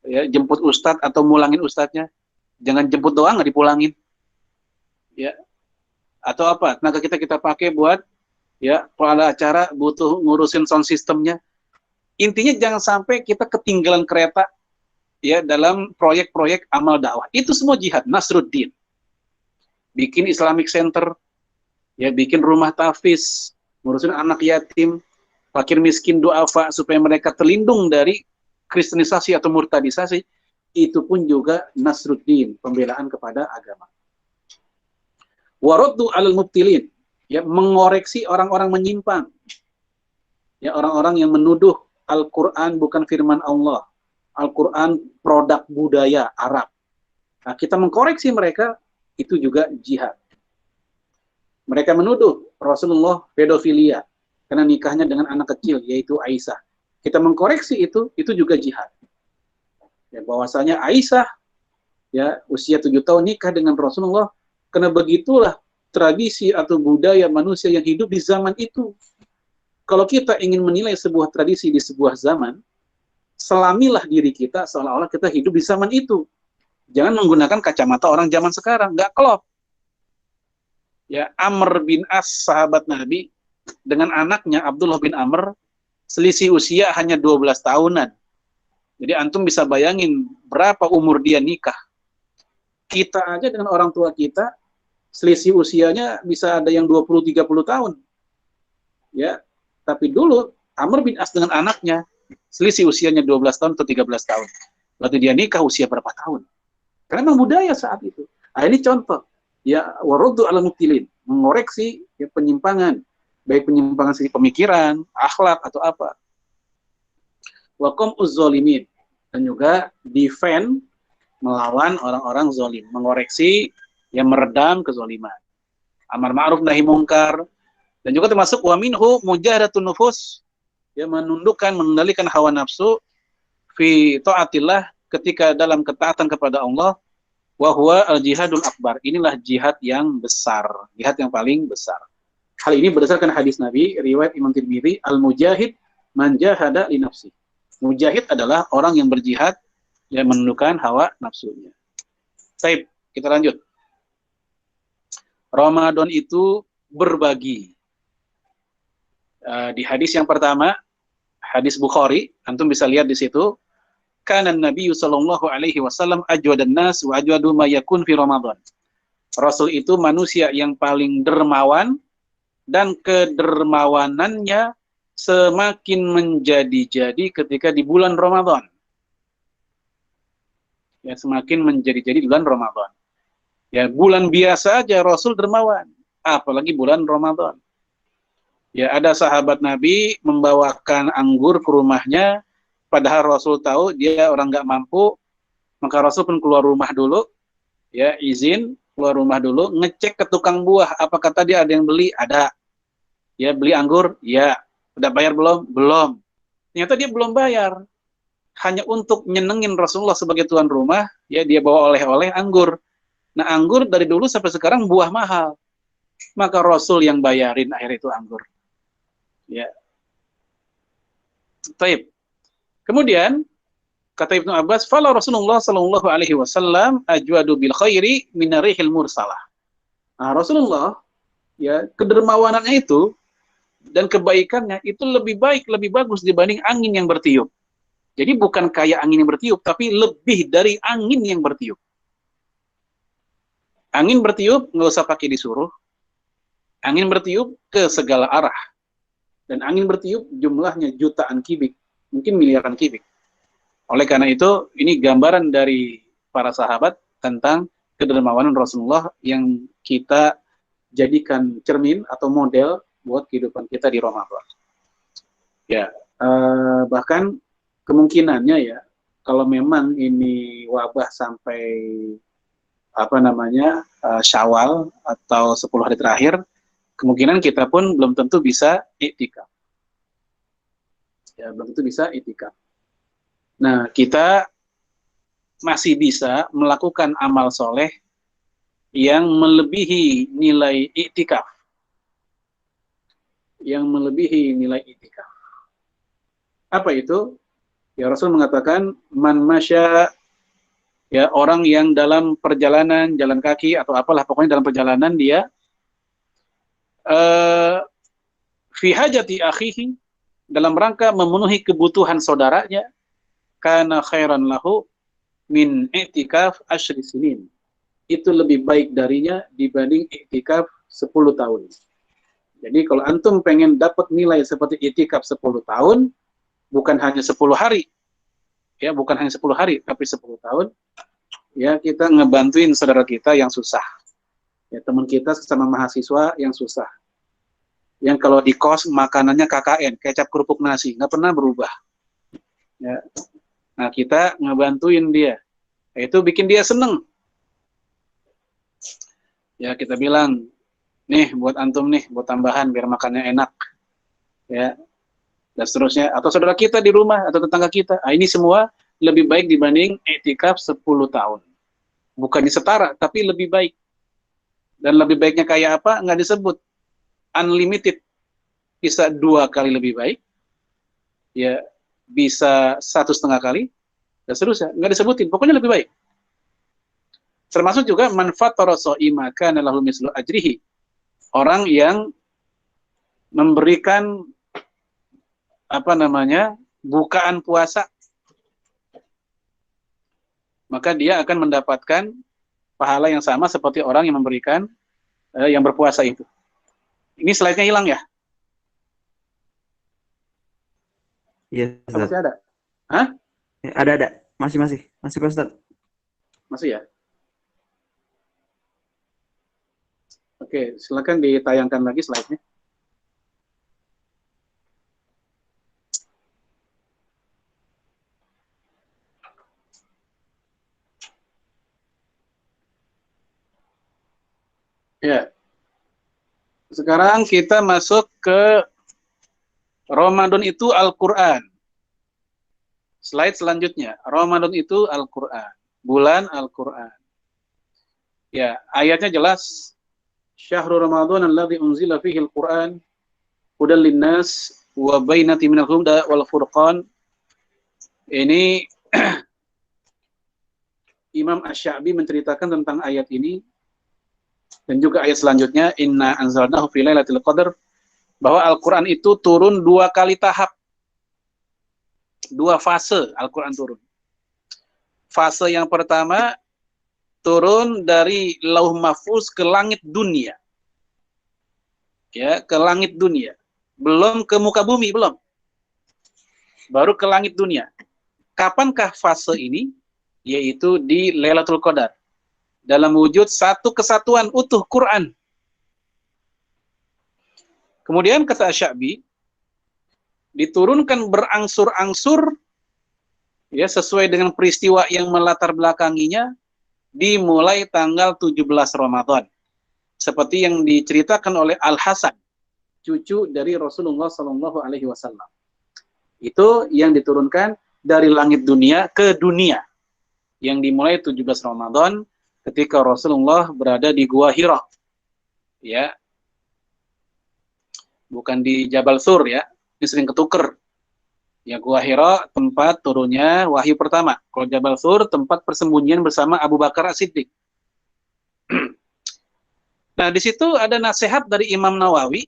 ya, jemput ustadz atau mulangin ustadznya. Jangan jemput doang nggak dipulangin, ya. Atau apa? Tenaga kita pakai buat, ya, kalau ada acara butuh ngurusin sound systemnya. Intinya jangan sampai kita ketinggalan kereta, ya, dalam proyek-proyek amal dakwah. Itu semua jihad, nasruddin. Bikin Islamic Center, ya, bikin rumah tahfiz, ngurusin anak yatim, fakir miskin, duafa, supaya mereka terlindung dari kristenisasi atau murtadisasi. Itu pun juga nasruddin, pembelaan kepada agama. Waraddu alal mubtilin, ya, mengoreksi orang-orang menyimpang, ya, orang-orang yang menuduh Al-Quran bukan firman Allah, Al-Quran produk budaya Arab. Nah, kita mengkoreksi mereka, itu juga jihad. Mereka menuduh Rasulullah pedofilia karena nikahnya dengan anak kecil, yaitu Aisyah. Kita mengkoreksi itu juga jihad. Ya, bahwasanya Aisyah, ya, usia 7 tahun nikah dengan Rasulullah, karena begitulah tradisi atau budaya manusia yang hidup di zaman itu. Kalau kita ingin menilai sebuah tradisi di sebuah zaman, selamilah diri kita seolah-olah kita hidup di zaman itu. Jangan menggunakan kacamata orang zaman sekarang, nggak klop. Ya, Amr bin As, sahabat Nabi, dengan anaknya Abdullah bin Amr, selisih usia hanya 12 tahunan. Jadi antum bisa bayangin berapa umur dia nikah. Kita aja dengan orang tua kita, selisih usianya bisa ada yang 20-30 tahun. Ya, tapi dulu Amr bin As dengan anaknya selisih usianya 12 tahun atau 13 tahun. Lalu dia nikah usia berapa tahun? Karena memang budaya saat itu. Nah, ini contoh. Ya, waraddu ala mubtilin, mengoreksi, ya, penyimpangan, baik penyimpangan segi pemikiran, akhlak atau apa. Wa qam'uz zalimin, dan juga defend, melawan orang-orang zalim, mengoreksi, yang meredam kezaliman. Amar ma'ruf nahi mungkar. Dan juga termasuk wa minhu mujahadatun nufus, ya, menundukkan, mengendalikan hawa nafsu fi taatillah, ketika dalam ketaatan kepada Allah, wa huwa al-jihadul akbar. Inilah jihad yang besar, jihad yang paling besar. Hal ini berdasarkan hadis Nabi riwayat Imam Tirmidzi, al-mujahid man jahada li nafsi. Mujahid adalah orang yang berjihad Dia menundukkan hawa nafsunya. Baik, kita lanjut. Ramadan itu berbagi. Di hadis yang pertama, hadis Bukhari, antum bisa lihat di situ, kana Nabi sallallahu alaihi wasallam ajwadan nas wa ajwadu ma yakun fi Ramadan. Rasul itu manusia yang paling dermawan dan kedermawanannya semakin menjadi-jadi ketika di bulan Ramadan. Ya, semakin menjadi-jadi di bulan Ramadan. Ya, bulan biasa aja Rasul dermawan, apalagi bulan Ramadan. Ya, ada sahabat Nabi membawakan anggur ke rumahnya, padahal Rasul tahu dia orang nggak mampu, maka Rasul pun keluar rumah dulu, ya izin keluar rumah dulu, ngecek ke tukang buah, apakah tadi ada yang beli? Ada. Ya, beli anggur? Ya. Udah bayar belum? Belum. Ternyata dia belum bayar. Hanya untuk nyenengin Rasulullah sebagai tuan rumah, ya dia bawa oleh-oleh anggur. Nah, anggur dari dulu sampai sekarang buah mahal. Maka Rasul yang bayarin akhir itu anggur. Ya. Taib. Kemudian kata Ibnu Abbas, "Fala Rasulullah sallallahu alaihi wasallam ajwadu bil khairi min rihil mursalah." Nah, Rasulullah ya kedermawanannya itu dan kebaikannya itu lebih baik, lebih bagus dibanding angin yang bertiup. Jadi bukan kayak angin yang bertiup, tapi lebih dari angin yang bertiup. Angin bertiup nggak usah pakai disuruh. Angin bertiup ke segala arah. Dan angin bertiup jumlahnya jutaan kubik, mungkin miliaran kubik. Oleh karena itu, ini gambaran dari para sahabat tentang kedermawanan Rasulullah yang kita jadikan cermin atau model buat kehidupan kita di Ramadan. Ya, bahkan kemungkinannya ya, kalau memang ini wabah sampai Syawal atau 10 hari terakhir, kemungkinan kita pun belum tentu bisa iktikaf. Ya, belum tentu bisa iktikaf. Nah, kita masih bisa melakukan amal soleh yang melebihi nilai iktikaf. Yang melebihi nilai iktikaf. Apa itu? Ya, Rasul mengatakan, man masya, ya orang yang dalam perjalanan, jalan kaki atau apalah, pokoknya dalam perjalanan dia fi hajati akhihi, dalam rangka memenuhi kebutuhan saudaranya, kana khairan lahu min i'tikaf asyri sinin. Itu lebih baik darinya dibanding i'tikaf 10 tahun. Jadi kalau antum pengen dapat nilai seperti i'tikaf 10 tahun, bukan hanya 10 hari. Ya, bukan hanya 10 hari, tapi 10 tahun. Ya, kita ngebantuin saudara kita yang susah. Ya, teman kita sesama mahasiswa yang susah. Yang kalau di kos makanannya KKN, kecap kerupuk nasi, nggak pernah berubah. Ya. Nah, kita ngebantuin dia. Itu bikin dia seneng. Ya, kita bilang, nih buat antum nih, buat tambahan biar makannya enak. Ya. Dan seterusnya. Atau saudara kita di rumah, atau tetangga kita. Nah, ini semua lebih baik dibanding i'tikaf 10 tahun. Bukan disetara, tapi lebih baik. Dan lebih baiknya kayak apa? Nggak disebut. Unlimited. Bisa 2 kali lebih baik. Ya, bisa 1,5 kali. Dan seterusnya. Nggak disebutin. Pokoknya lebih baik. Termasuk juga manfaat taraso'ima kana lahu mislu ajrihi. Orang yang memberikan bukaan puasa, maka dia akan mendapatkan pahala yang sama seperti orang yang memberikan yang berpuasa itu. Ini slide-nya hilang ya? Iya, Masih ada? Hah? Ada. Masih Pak Ustaz. Masih ya? Oke, silakan ditayangkan lagi slide-nya. Ya. Sekarang kita masuk ke Ramadan itu Al-Quran. Slide selanjutnya. Ramadan itu Al-Quran. Bulan Al-Quran. Ya, ayatnya jelas. Syahrul Ramadan alladzi unzila fihi Al-Quran hudal linnas wa bainati minal huda wal furqan. Ini Imam Asy-Sya'bi menceritakan tentang ayat ini dan juga ayat selanjutnya, inna anzalnahu fi lailatul qadar, bahwa Al-Quran itu turun 2 kali tahap, 2 fase Al-Quran turun. Fase yang pertama turun dari Lauh Mahfuz ke langit dunia, ya, ke langit dunia, belum ke muka bumi, belum, baru ke langit dunia. Kapankah fase ini? Yaitu di Lailatul Qadar, dalam wujud satu kesatuan utuh Quran. Kemudian kata Asy-Sya'bi, diturunkan berangsur-angsur, ya, sesuai dengan peristiwa yang melatar belakanginya, dimulai tanggal 17 Ramadan. Seperti yang diceritakan oleh Al-Hasan, cucu dari Rasulullah SAW. Itu yang diturunkan dari langit dunia ke dunia, yang dimulai 17 Ramadan ketika Rasulullah berada di Gua Hira. Ya. Bukan di Jabal Sur, ya. Ini sering ketuker. Ya, Gua Hira tempat turunnya wahyu pertama. Kalau Jabal Sur tempat persembunyian bersama Abu Bakar As-Siddiq. Nah, di situ ada nasihat dari Imam Nawawi.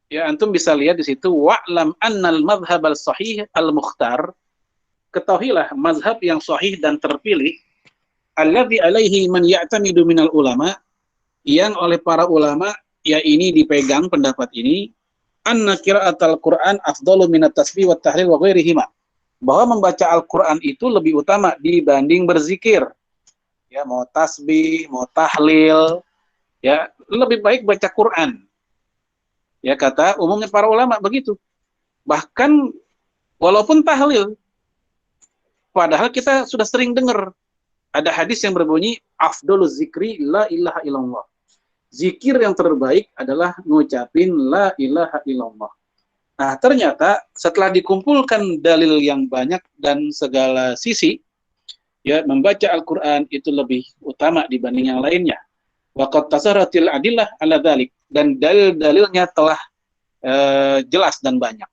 Ya, antum bisa lihat di situ, wa'lam annal madhhab al-sahih al-mukhtar, ketahuilah mazhab yang sahih dan terpilih, alladzi alaihi man ya'tamidu minal ulama, yang oleh para ulama ya ini dipegang pendapat ini, anna qira'atul Qur'an afdalu minat tasbih wa tahlil wa ghairihima, bahwa membaca Al-Qur'an itu lebih utama dibanding berzikir. Ya, mau tasbih, mau tahlil, ya, lebih baik baca Quran. Ya, kata umumnya para ulama begitu. Bahkan walaupun tahlil, padahal kita sudah sering dengar ada hadis yang berbunyi afdoluz zikri la ilaha illallah. Zikir yang terbaik adalah ngucapin la ilaha illallah. Nah, ternyata setelah dikumpulkan dalil yang banyak dan segala sisi, ya, membaca Al-Qur'an itu lebih utama dibanding yang lainnya. Wa qad tasarratil adillah ala dzalik, dan dalil-dalilnya telah jelas dan banyak.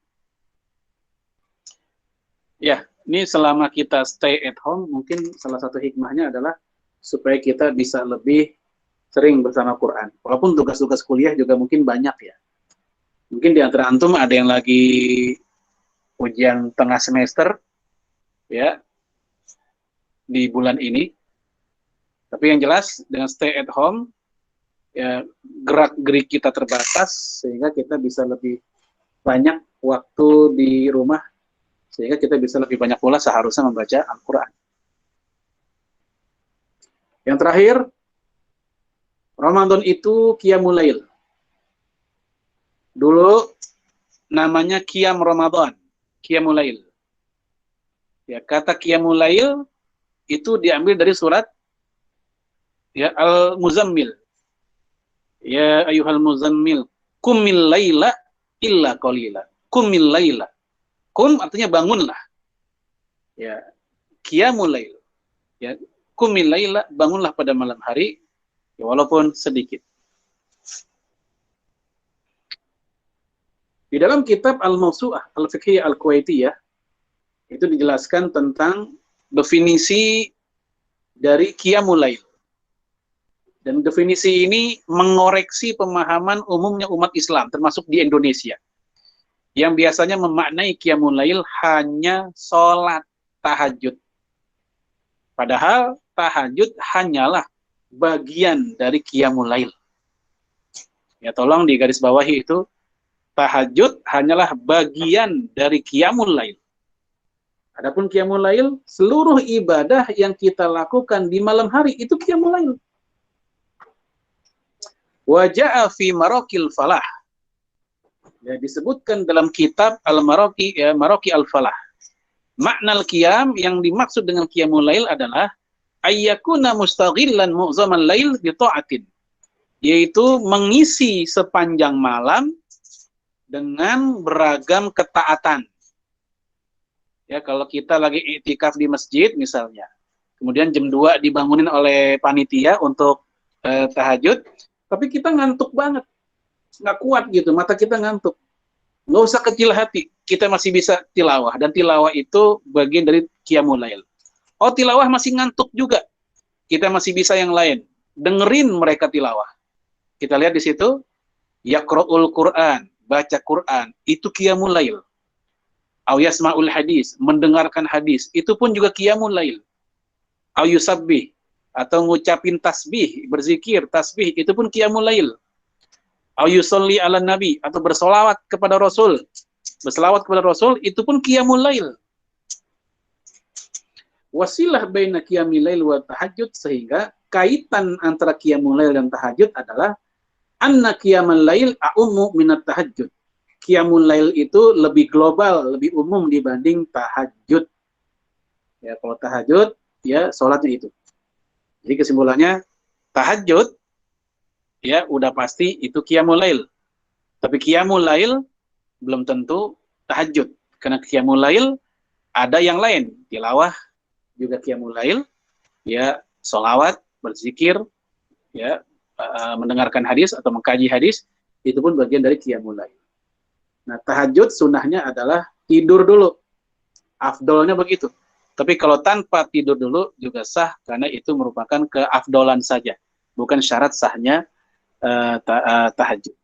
Ya, ini selama kita stay at home, mungkin salah satu hikmahnya adalah supaya kita bisa lebih sering bersama Quran. Walaupun tugas-tugas kuliah juga mungkin banyak, ya. Mungkin di antara antum ada yang lagi ujian tengah semester, ya, di bulan ini. Tapi yang jelas dengan stay at home, ya, gerak-gerik kita terbatas sehingga kita bisa lebih banyak waktu di rumah, sehingga kita bisa lebih banyak pula seharusnya membaca Al-Quran. Yang terakhir, Ramadan itu Qiyamul Lail. Dulu namanya Qiyam Ramadan, Qiyamul Lail. Ya, kata Qiyamul Lail itu diambil dari surat, ya, Al-Muzammil. Ya ayyuhal muzammil, qumil laila illa qalila. Qumil laila. Qum artinya bangunlah. Ya, qiyamul lail. Ya, qumil laila, bangunlah pada malam hari, ya, walaupun sedikit. Di dalam kitab Al-Mawsu'ah Al-Fiqhiyah Al-Kuwaitiyah itu dijelaskan tentang definisi dari qiyamul lail. Dan definisi ini mengoreksi pemahaman umumnya umat Islam, termasuk di Indonesia, yang biasanya memaknai Qiyamul Lail hanya sholat tahajud. Padahal tahajud hanyalah bagian dari Qiyamul Lail. Ya, tolong digarisbawahi itu, tahajud hanyalah bagian dari Qiyamul Lail. Adapun Qiyamul Lail, seluruh ibadah yang kita lakukan di malam hari itu Qiyamul Lail. Waja'a fi Maraqil Falah. Ya, disebutkan dalam kitab Al-Maraqi, ya, Maraqi Al-Falah. Makna al-qiyam yang dimaksud dengan qiyamul lail adalah ayyakuna mustaghillan mu'zaman lail bi ta'atin, yaitu mengisi sepanjang malam dengan beragam ketaatan. Ya, kalau kita lagi iktikaf di masjid misalnya, kemudian jam 2 dibangunin oleh panitia untuk tahajud, tapi kita ngantuk banget, nggak kuat gitu, mata kita ngantuk. Nggak usah kecil hati, kita masih bisa tilawah, dan tilawah itu bagian dari qiyamul lail. Oh, tilawah masih ngantuk juga, kita masih bisa yang lain. Dengerin mereka tilawah. Kita lihat di situ, yaqra'ul Qur'an, baca Quran, itu qiyamul lail. Au yasma'ul hadis, mendengarkan hadis, itu pun juga qiyamul lail. Au yusabbih, atau ngucapin tasbih, berzikir, tasbih, itu pun qiyamul lail. Au yusolli ala nabi, atau bersolawat kepada Rasul. Berselawat kepada Rasul, itu pun qiyamul lail. Wasilah baina qiyamil lail wa tahajud, sehingga kaitan antara qiyamul lail dan tahajud adalah anna qiyamal lail a'ummu minat tahajud. Qiyamul lail itu lebih global, lebih umum dibanding tahajud. Ya, kalau tahajud, ya sholatnya itu. Jadi kesimpulannya, tahajud, ya udah pasti itu qiyamul lail. Tapi qiyamul lail belum tentu tahajud. Karena qiyamul lail ada yang lain. Tilawah juga qiyamul lail, ya sholawat, berzikir, ya mendengarkan hadis atau mengkaji hadis, itu pun bagian dari qiyamul lail. Nah, tahajud sunnahnya adalah tidur dulu. Afdolnya begitu. Tapi kalau tanpa tidur dulu juga sah, karena itu merupakan keafdolan saja, bukan syarat sahnya tahajud.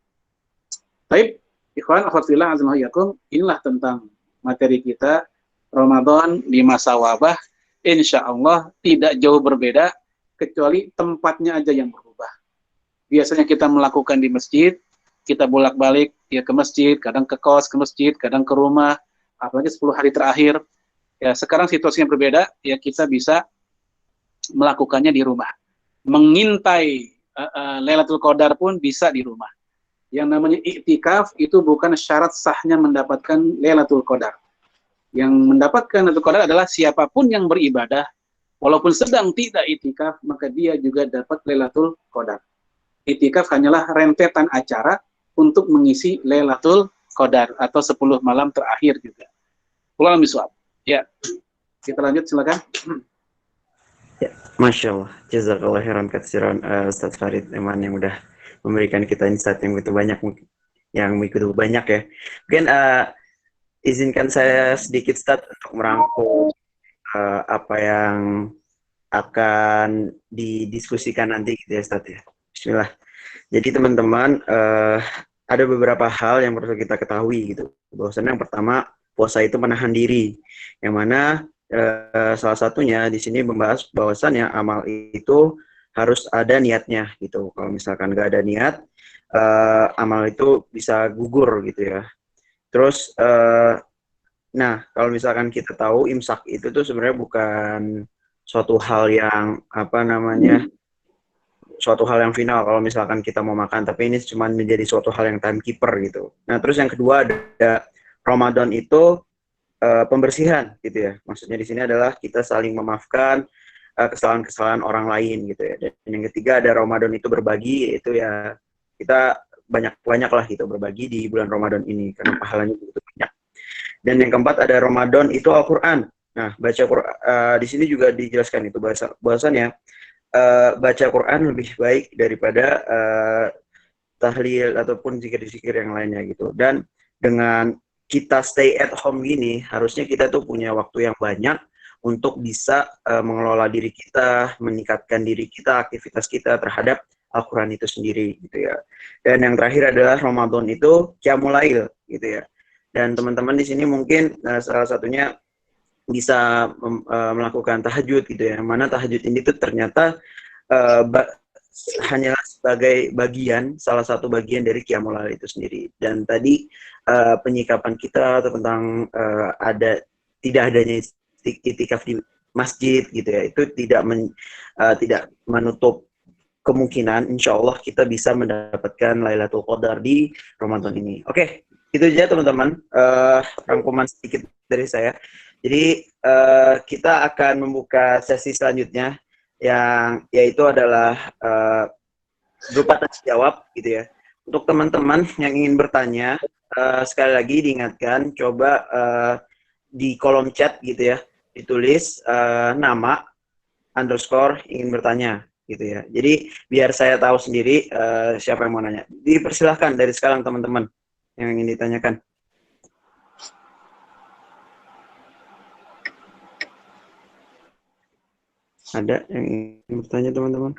Baik, ikhwan akhwat-fillah azza wa jalla, inilah tentang materi kita Ramadan di masa wabah. Insya Allah tidak jauh berbeda, kecuali tempatnya aja yang berubah. Biasanya kita melakukan di masjid, kita bolak-balik ya ke masjid, kadang ke kos, ke masjid, kadang ke rumah, apalagi 10 hari terakhir. Ya, sekarang situasinya berbeda, ya kita bisa melakukannya di rumah. Mengintai Lailatul Qadar pun bisa di rumah. Yang namanya iktikaf itu bukan syarat sahnya mendapatkan Lailatul Qadar. Yang mendapatkan Lailatul Qadar adalah siapapun yang beribadah, walaupun sedang tidak iktikaf, maka dia juga dapat Lailatul Qadar. Iktikaf hanyalah rentetan acara untuk mengisi Lailatul Qadar atau 10 malam terakhir juga. Ulang miswab. Ya, kita lanjut silakan. Ya, Masya Allah, jazakallah khairan katsiran Ustaz Farid Eman yang udah memberikan kita insight yang begitu banyak, ya. Mungkin izinkan saya sedikit Ustaz untuk merangkum apa yang akan didiskusikan nanti gitu ya Ustaz ya. Bismillah. Jadi teman-teman, ada beberapa hal yang perlu kita ketahui gitu. Bahwasanya yang pertama, puasa itu menahan diri. Yang mana salah satunya di sini membahas bahwasannya amal itu harus ada niatnya gitu. Kalau misalkan nggak ada niat, amal itu bisa gugur gitu ya. Terus, nah kalau misalkan kita tahu imsak itu tuh sebenarnya bukan suatu hal yang suatu hal yang final kalau misalkan kita mau makan, tapi ini cuma menjadi suatu hal yang timekeeper gitu. Nah terus yang kedua ada Ramadan itu pembersihan gitu ya. Maksudnya di sini adalah kita saling memaafkan kesalahan-kesalahan orang lain gitu ya. Dan yang ketiga ada Ramadan itu berbagi, itu ya kita banyak lah gitu berbagi di bulan Ramadan ini karena pahalanya begitu banyak. Dan yang keempat ada Ramadan itu Al-Qur'an. Nah, baca Quran di sini juga dijelaskan itu bahwasannya baca Quran lebih baik daripada tahlil ataupun zikir-zikir yang lainnya gitu. Dan dengan kita stay at home gini, harusnya kita tuh punya waktu yang banyak untuk bisa mengelola diri kita, meningkatkan diri kita, aktivitas kita terhadap Al-Quran itu sendiri gitu ya. Dan yang terakhir adalah Ramadan itu Qiyamul Lail gitu ya. Dan teman-teman di sini mungkin salah satunya bisa melakukan tahajud gitu ya. Mana tahajud ini tuh ternyata hanyalah sebagai salah satu bagian dari Qiyamul Lail itu sendiri. Dan tadi penyikapan kita tentang tidak adanya itikaf di masjid gitu ya, itu tidak menutup kemungkinan insya Allah kita bisa mendapatkan Lailatul Qadar di Ramadan ini. Oke, itu aja teman-teman, rangkuman sedikit dari saya. Jadi kita akan membuka sesi selanjutnya yang yaitu adalah berupa tanya jawab gitu ya. Untuk teman-teman yang ingin bertanya, sekali lagi diingatkan coba di kolom chat gitu ya ditulis nama _ ingin bertanya gitu ya. Jadi biar saya tahu sendiri siapa yang mau nanya. Dipersilahkan dari sekarang teman-teman yang ingin ditanyakan. Ada yang ingin bertanya teman-teman?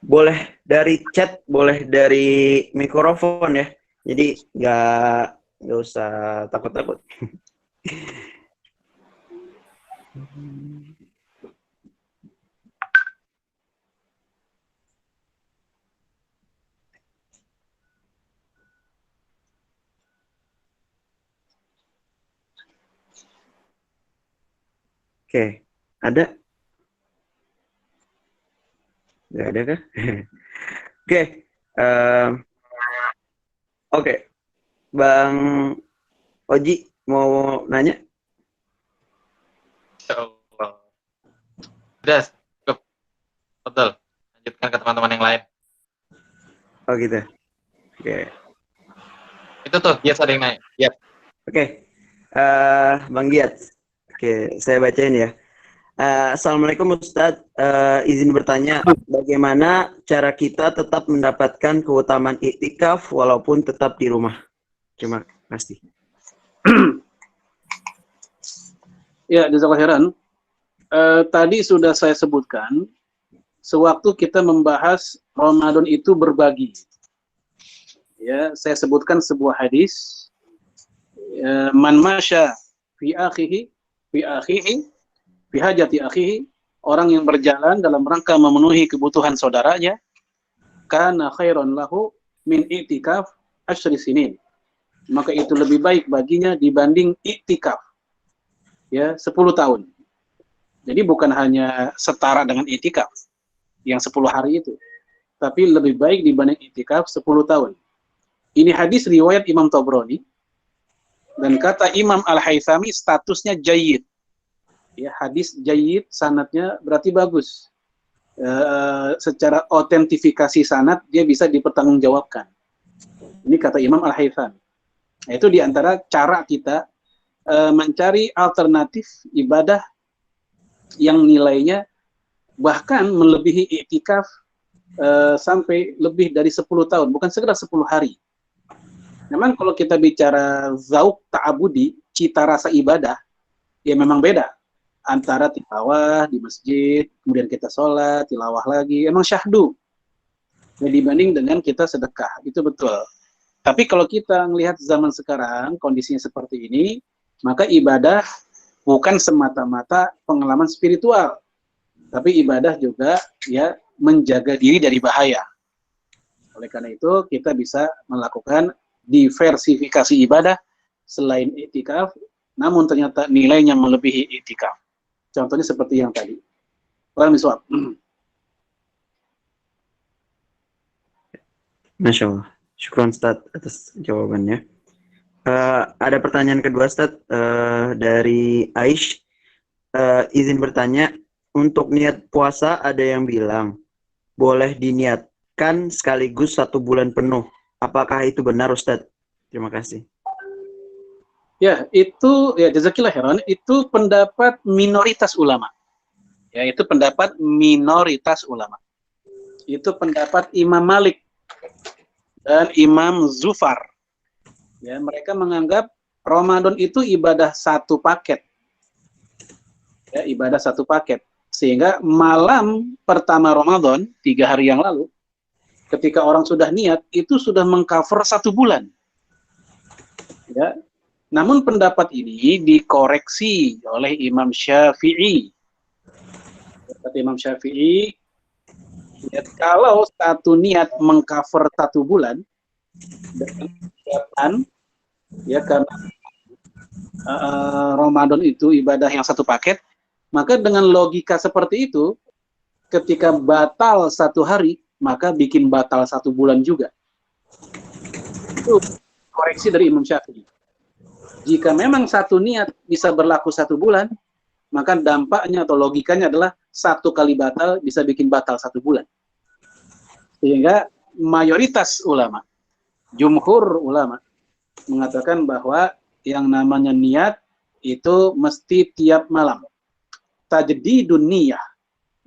Boleh dari chat, boleh dari mikrofon ya. Jadi nggak usah takut-takut. Oke, ada? Nggak ada kah? Oke, em, oke, Bang Oji mau nanya? Insyaallah. Udah, cukup. Betul. Lanjutkan ke teman-teman yang lain. Oh gitu. Oke, Itu tuh, biasa ada yang naik. Yap. oke. Bang Giat. Oke, saya bacain ya. Assalamualaikum Ustadz. Izin bertanya, bagaimana cara kita tetap mendapatkan keutamaan iktikaf walaupun tetap di rumah? Terima kasih. Ya, jazakallahu khairan. Tadi sudah saya sebutkan, sewaktu kita membahas Ramadan itu berbagi. Ya, saya sebutkan sebuah hadis, man masya fi akhihi fi hajati akhihi, orang yang berjalan dalam rangka memenuhi kebutuhan saudaranya, kana khairan lahu min i'tikaf asyri sinin. Maka itu lebih baik baginya dibanding i'tikaf ya 10 tahun. Jadi bukan hanya setara dengan i'tikaf yang 10 hari itu, tapi lebih baik dibanding i'tikaf 10 tahun. Ini hadis riwayat Imam Tabrani, dan kata Imam Al-Haythami statusnya jayyid. Ya, hadis jayyid, sanadnya berarti bagus. Secara autentifikasi sanad dia bisa dipertanggungjawabkan. Ini kata Imam Al-Haythami. Nah, itu diantara cara kita mencari alternatif ibadah yang nilainya bahkan melebihi i'tikaf sampai lebih dari 10 tahun, bukan sekedar 10 hari. Memang kalau kita bicara zauk ta'abudi, cita rasa ibadah, ya memang beda antara tilawah di masjid, kemudian kita sholat, tilawah lagi, emang syahdu. Ya, dibanding dengan kita sedekah, itu betul. Tapi kalau kita melihat zaman sekarang, kondisinya seperti ini, maka ibadah bukan semata-mata pengalaman spiritual, tapi ibadah juga ya menjaga diri dari bahaya. Oleh karena itu, kita bisa melakukan diversifikasi ibadah selain i'tikaf, namun ternyata nilainya melebihi i'tikaf. Contohnya seperti yang tadi. Miswab. Masya Allah. Syukron Ustadz atas jawabannya. Ada pertanyaan kedua Ustadz dari Aish. Izin bertanya, untuk niat puasa ada yang bilang boleh diniatkan sekaligus 1 bulan penuh. Apakah itu benar Ustadz? Terima kasih. Ya, itu ya jazakillah khairan, itu pendapat minoritas ulama. Ya, itu pendapat minoritas ulama. Itu pendapat Imam Malik dan Imam Zufar. Ya, mereka menganggap Ramadan itu ibadah satu paket. Ya, ibadah satu paket. Sehingga malam pertama Ramadan, 3 hari yang lalu, ketika orang sudah niat, itu sudah mengcover 1 bulan. Ya. Namun pendapat ini dikoreksi oleh Imam Syafi'i. Kata Imam Syafi'i, ya, kalau satu niat mengcover 1 bulan, dengan persiapan, ya karena Ramadan itu ibadah yang satu paket, maka dengan logika seperti itu, ketika batal 1 hari, maka bikin batal 1 bulan juga. Itu koreksi dari Imam Syafi'i. Jika memang satu niat bisa berlaku 1 bulan, maka dampaknya atau logikanya adalah 1 kali batal bisa bikin batal 1 bulan. Sehingga mayoritas ulama, jumhur ulama, mengatakan bahwa yang namanya niat itu mesti tiap malam. Tajdidun niyah,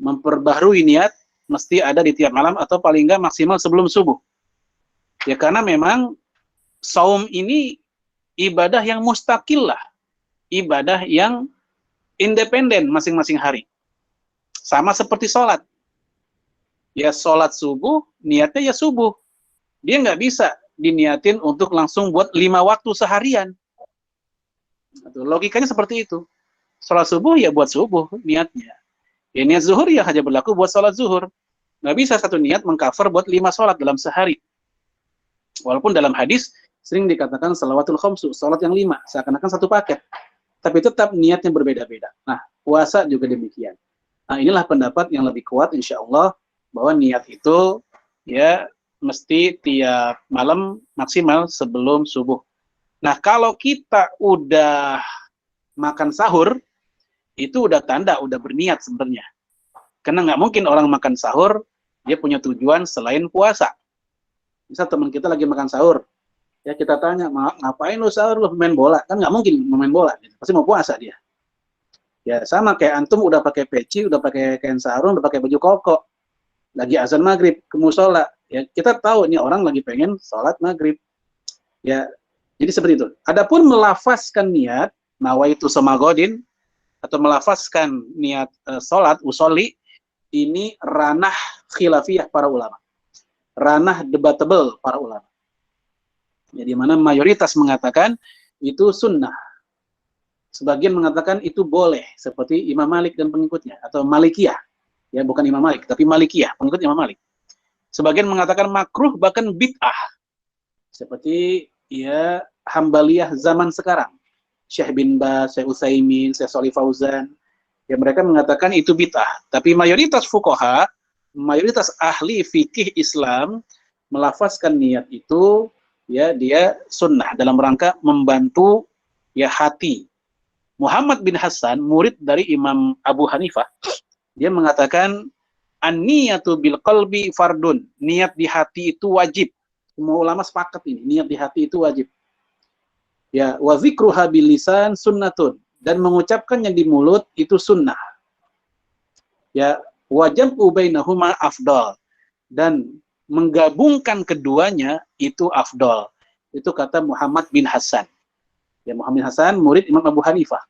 memperbaharui niat mesti ada di tiap malam atau paling enggak maksimal sebelum subuh. Ya karena memang saum ini ibadah yang mustakil lah, ibadah yang independen masing-masing hari. Sama seperti sholat. Ya sholat subuh, niatnya ya subuh. Dia nggak bisa diniatin untuk langsung buat 5 waktu seharian. Logikanya seperti itu. Sholat subuh ya buat subuh niatnya. Ya niat zuhur ya hanya berlaku buat sholat zuhur. Nggak bisa satu niat mengcover buat 5 sholat dalam sehari. Walaupun dalam hadis sering dikatakan salawatul khamsu, sholat yang 5, seakan-akan satu paket. Tapi tetap niatnya berbeda-beda. Nah, puasa juga demikian. Nah, inilah pendapat yang lebih kuat insya Allah bahwa niat itu ya mesti tiap malam maksimal sebelum subuh. Nah, kalau kita udah makan sahur, itu udah tanda, udah berniat sebenarnya. Karena nggak mungkin orang makan sahur, dia punya tujuan selain puasa. Misal teman kita lagi makan sahur, ya kita tanya, ngapain lu sahur, lu main bola? Kan nggak mungkin main bola, pasti mau puasa dia. Ya sama kayak antum udah pakai peci, udah pakai kain sarung, udah pakai baju koko, lagi azan maghrib ke musola, ya kita tahu ini orang lagi pengen sholat maghrib. Ya, jadi seperti itu. Adapun melafazkan niat, nawaitu samagodin, atau melafazkan niat sholat, usolli, ini ranah khilafiyah para ulama. Ranah debatable para ulama. Ya, di mana mayoritas mengatakan itu sunnah. Sebagian mengatakan itu boleh, seperti Imam Malik dan pengikutnya, atau Malikiyah. Ya, bukan Imam Malik, tapi Malikiyah, pengikut Imam Malik. Sebagian mengatakan makruh, bahkan bid'ah. Seperti ya Hambaliyah zaman sekarang. Syekh bin Baz, Syekh Utsaimin, Syekh Shalih Fauzan. Ya, mereka mengatakan itu bid'ah. Tapi mayoritas fuqaha, mayoritas ahli fikih Islam melafazkan niat itu ya dia sunnah dalam rangka membantu ya hati. Muhammad bin Hasan, murid dari Imam Abu Hanifah, dia mengatakan an-niyatu bil qalbi fardun. Niat di hati itu wajib. Semua ulama sepakat ini, niat di hati itu wajib. Ya, wa dzikruha bil lisan sunnatun, dan mengucapkannya di mulut itu sunnah. Ya, wajib bainahuma afdal, dan menggabungkan keduanya itu afdal. Itu kata Muhammad bin Hasan. Ya, Muhammad bin Hasan murid Imam Abu Hanifah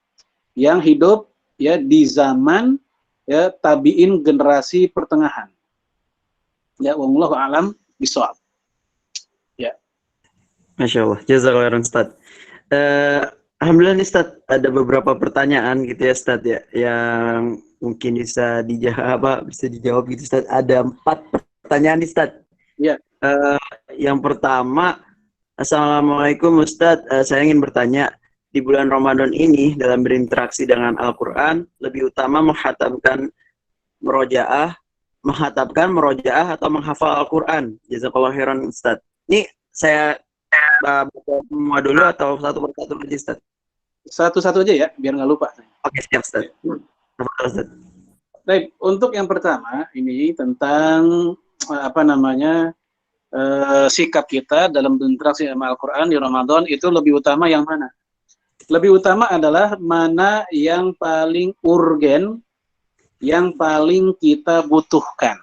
yang hidup ya di zaman ya tabi'in generasi pertengahan. Ya, wallahu a'lam bishawab. Ya. Masya Allah, jazakallahu khairan Ustaz. Alhamdulillah nih Ustaz, ada beberapa pertanyaan gitu ya Ustaz ya, yang mungkin bisa dijawab gitu Ustaz. Ada 4 pertanyaan nih Ustaz. Ya. Yang pertama, Assalamualaikum Ustaz, saya ingin bertanya, di bulan Ramadan ini dalam berinteraksi dengan Al-Quran, lebih utama menghatamkan merojaah atau menghafal Al-Quran? Jazakallahu khairan Ustaz. Ini saya baca semua dulu atau satu persatu aja Ustaz? Satu-satu aja ya, biar nggak lupa. Oke, siap Ustaz. Ustaz. Baik, untuk yang pertama ini tentang sikap kita dalam berinteraksi sama Al-Quran di Ramadan itu lebih utama yang mana? Lebih utama adalah mana yang paling urgen, yang paling kita butuhkan.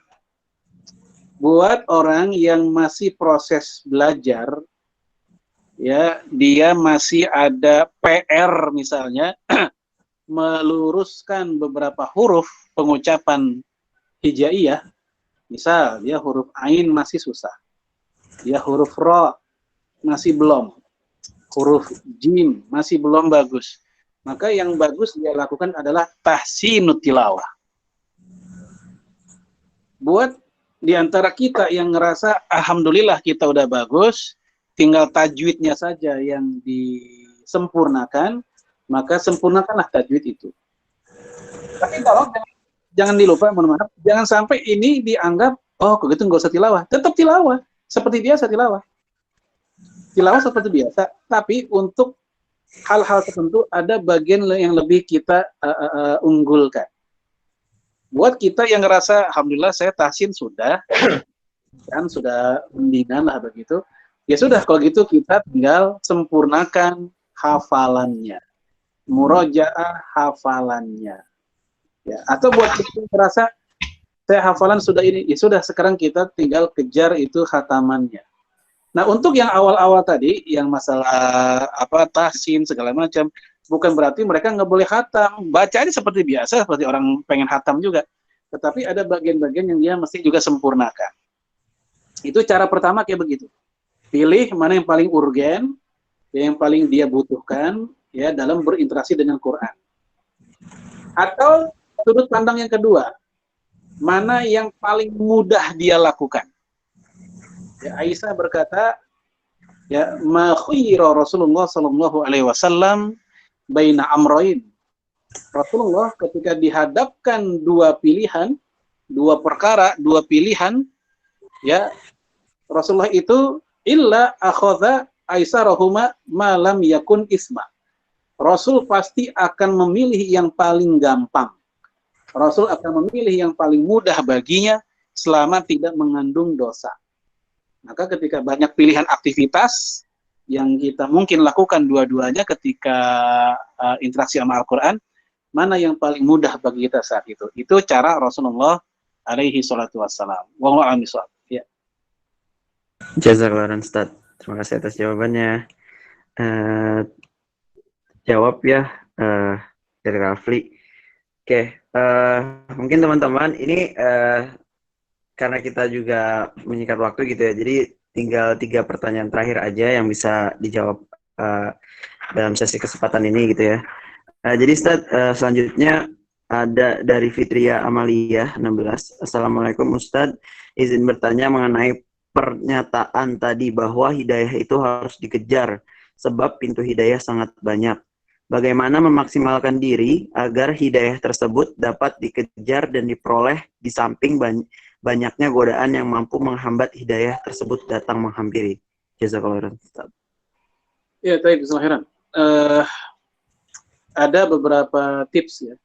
Buat orang yang masih proses belajar, ya dia masih ada PR misalnya, meluruskan beberapa huruf pengucapan hijaiyah. Misal dia huruf ain masih susah, dia huruf ro masih belum, huruf jim masih belum bagus. Maka yang bagus dia lakukan adalah tahsinut tilawah. Buat di antara kita yang ngerasa alhamdulillah kita udah bagus, tinggal tajwidnya saja yang disempurnakan, maka sempurnakanlah tajwid itu. Tapi kalau jangan dilupa, mohon maaf, jangan sampai ini dianggap oh kok gitu nggak usah tilawah. Tetap tilawah, seperti biasa tilawah. Tilawah seperti biasa, tapi untuk hal-hal tertentu ada bagian yang lebih kita unggulkan. Buat kita yang ngerasa alhamdulillah saya tahsin sudah, kan sudah mendingan lah begitu. Ya sudah, kalau gitu kita tinggal sempurnakan hafalannya, murojaah hafalannya. Ya, atau buat kita yang ngerasa saya hafalan sudah ini, ya sudah sekarang kita tinggal kejar itu khatamannya. Nah, untuk yang awal-awal tadi, yang masalah tahsin segala macam, bukan berarti mereka nggak boleh khatam. Bacanya seperti biasa, seperti orang pengen khatam juga. Tetapi ada bagian-bagian yang dia mesti juga sempurnakan. Itu cara pertama kayak begitu. Pilih mana yang paling urgen, yang paling dia butuhkan ya dalam berinteraksi dengan Quran. Atau sudut pandang yang kedua, mana yang paling mudah dia lakukan. Ya, Aisyah berkata, ya, ma khuyira Rasulullah sallallahu alaihi wasallam baina amroin. Rasulullah ketika dihadapkan dua pilihan, dua perkara, dua pilihan, ya, Rasulullah itu illa akhadha aisarahuma ma lam yakun isma. Rasul pasti akan memilih yang paling gampang. Rasul akan memilih yang paling mudah baginya selama tidak mengandung dosa. Maka ketika banyak pilihan aktivitas yang kita mungkin lakukan dua-duanya ketika interaksi sama Al-Quran, mana yang paling mudah bagi kita saat itu? Itu cara Rasulullah alaihi salatu wassalam. Wallahu a'lam bishawab. Ya. Jazakallah Ustaz. Terima kasih atas jawabannya. Jawab ya dari Rafli. Oke, mungkin teman-teman ini karena kita juga menyingkat waktu gitu ya, jadi tinggal 3 pertanyaan terakhir aja yang bisa dijawab dalam sesi kesempatan ini gitu ya. Jadi Ustaz, selanjutnya ada dari Fitria Amalia 16. Assalamualaikum Ustaz, izin bertanya mengenai pernyataan tadi bahwa hidayah itu harus dikejar sebab pintu hidayah sangat banyak. Bagaimana memaksimalkan diri agar hidayah tersebut dapat dikejar dan diperoleh di samping banyaknya godaan yang mampu menghambat hidayah tersebut datang menghampiri. Jazakallah khairan. Ya, baik, bismillahirrahmanirrahim. Ada beberapa tips ya.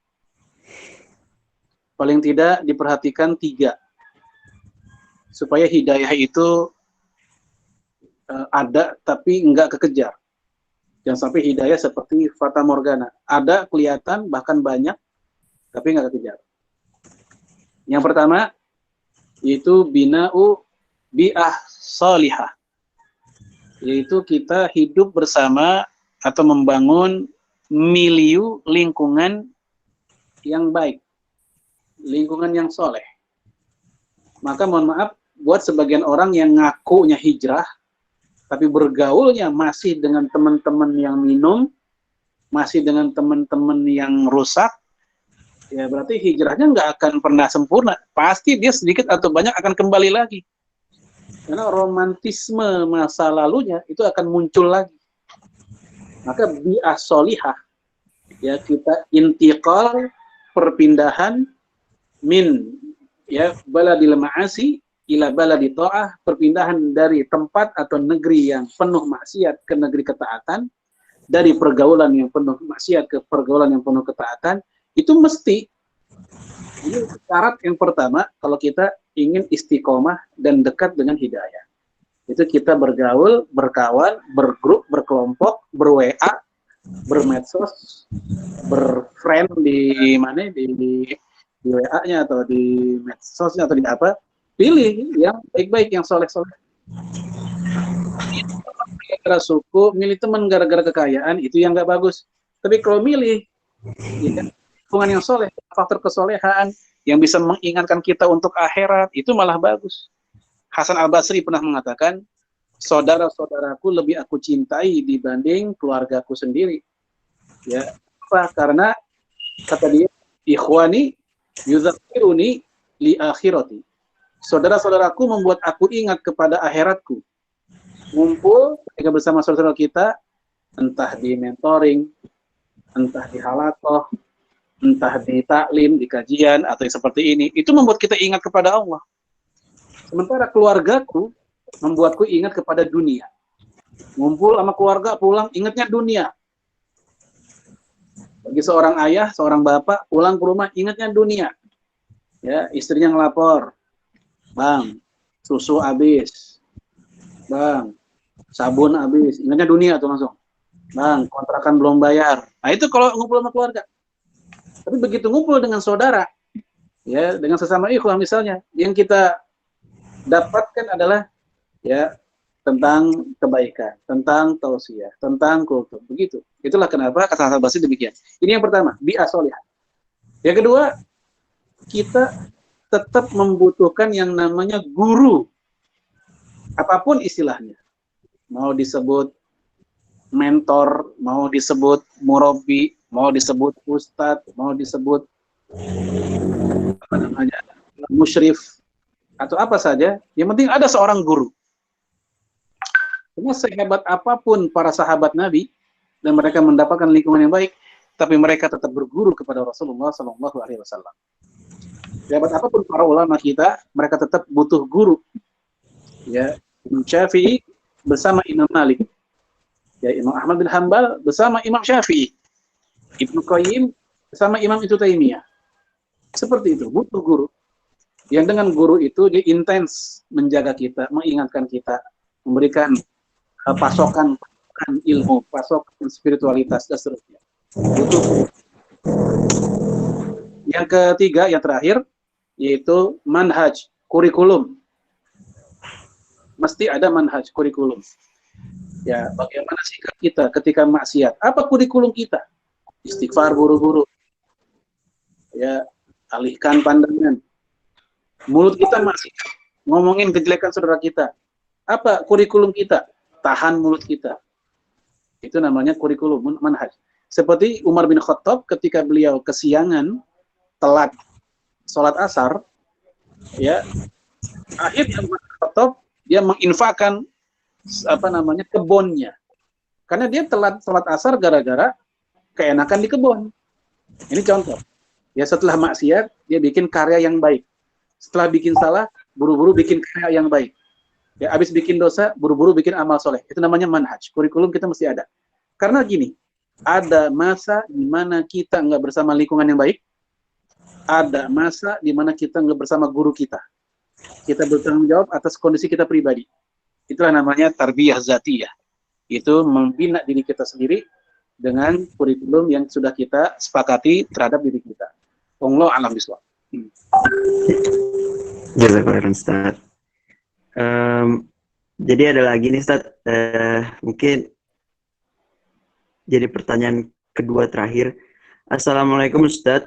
Paling tidak diperhatikan 3 supaya hidayah itu ada tapi enggak kekejar. Jangan sampai hidayah seperti fata morgana, ada kelihatan bahkan banyak tapi enggak kekejar. Yang pertama yaitu bina'u bi'ah salihah, yaitu kita hidup bersama atau membangun milieu lingkungan yang baik, lingkungan yang soleh. Maka mohon maaf, buat sebagian orang yang ngakunya hijrah, tapi bergaulnya masih dengan teman-teman yang minum, masih dengan teman-teman yang rusak, ya berarti hijrahnya nggak akan pernah sempurna. Pasti dia sedikit atau banyak akan kembali lagi. Karena romantisme masa lalunya itu akan muncul lagi. Maka bi'ah solihah, ya kita intiqal, perpindahan min ya baladil ma'asi ila baladi ta'ah, perpindahan dari tempat atau negeri yang penuh maksiat ke negeri ketaatan, dari pergaulan yang penuh maksiat ke pergaulan yang penuh ketaatan, itu mesti. Ini syarat yang pertama kalau kita ingin istiqomah dan dekat dengan hidayah. Itu kita bergaul, berkawan, bergrup, berkelompok, ber-WA, bermedsos, berfriend di mana, di WA-nya atau di medsosnya atau di apa, pilih yang baik-baik, yang soleh-soleh. Gara-gara suku, milih teman gara-gara kekayaan, itu yang nggak bagus. Tapi kalau milih ya, hubungan yang soleh, faktor kesolehan yang bisa mengingatkan kita untuk akhirat, itu malah bagus. Hasan Al-Basri pernah mengatakan, saudara-saudaraku lebih aku cintai dibanding keluargaku sendiri. Ya, apa? Karena kata dia, ikhwani yudzakiruni li akhirati. Saudara-saudaraku membuat aku ingat kepada akhiratku. Ngumpul ketika bersama saudara kita, entah di mentoring, entah di halaqah, entah di taklim, di kajian, atau yang seperti ini, itu membuat kita ingat kepada Allah. Sementara keluargaku membuatku ingat kepada dunia. Ngumpul sama keluarga, pulang, ingatnya dunia. Bagi seorang ayah, seorang bapak, pulang ke rumah, ingatnya dunia. Ya, istrinya ngelapor, bang, susu habis, bang, sabun habis, ingatnya dunia tuh langsung. Bang, kontrakan belum bayar. Nah itu kalau ngumpul sama keluarga. Tapi begitu ngumpul dengan saudara, ya, dengan sesama ikhwah misalnya, yang kita dapatkan adalah ya tentang kebaikan, tentang tausiah, tentang kultur, begitu. Itulah kenapa kata Hasan Basri demikian. Ini yang pertama, bi'ah solihah. Yang kedua, kita tetap membutuhkan yang namanya guru. Apapun istilahnya. Mau disebut mentor, mau disebut murabi, mau disebut ustadz, mau disebut apa namanya, musyrif, atau apa saja, yang penting ada seorang guru. Karena sehebat apapun para sahabat Nabi, dan mereka mendapatkan lingkungan yang baik, tapi mereka tetap berguru kepada Rasulullah SAW. Sehebat apapun para ulama kita, mereka tetap butuh guru. Ya, Imam Syafi'i bersama Imam Malik. Ya, Imam Ahmad bin Hanbal bersama Imam Syafi'i. Ibnu Qayyim bersama Imam Ibnu Taimiyah. Seperti itu, butuh guru. Yang dengan guru itu dia intens menjaga kita, mengingatkan kita, memberikan pasokan ilmu, pasokan spiritualitas dan seterusnya. Butuh. Yang ketiga, yang terakhir, yaitu manhaj, kurikulum. Mesti ada manhaj, kurikulum. Ya, bagaimana sikap kita ketika maksiat? Apa kurikulum kita? Istighfar buru-buru. Ya, alihkan pandangan. Mulut kita masih ngomongin kejelekan saudara kita. Apa kurikulum kita? Tahan mulut kita. Itu namanya kurikulum, manhaj. Seperti Umar bin Khattab ketika beliau kesiangan, telat sholat asar, ya, akhirnya Umar bin Khattab dia menginfakkan kebunnya. Karena dia telat sholat asar gara-gara keenakan di kebun. Ini contoh. Ya, setelah maksiat, dia bikin karya yang baik. Setelah bikin salah, buru-buru bikin karya yang baik. Ya, habis bikin dosa, buru-buru bikin amal soleh. Itu namanya manhaj. Kurikulum kita mesti ada. Karena gini, ada masa di mana kita nggak bersama lingkungan yang baik, ada masa di mana kita nggak bersama guru kita. Kita bertanggung jawab atas kondisi kita pribadi. Itulah namanya tarbiyah zatiyah. Itu membina diri kita sendiri dengan kurikulum yang sudah kita sepakati terhadap diri kita. Allah alam biswab. Jazakallah Ustaz. Jadi ada lagi nih Ustaz, mungkin jadi pertanyaan kedua terakhir. Assalamualaikum Ustaz,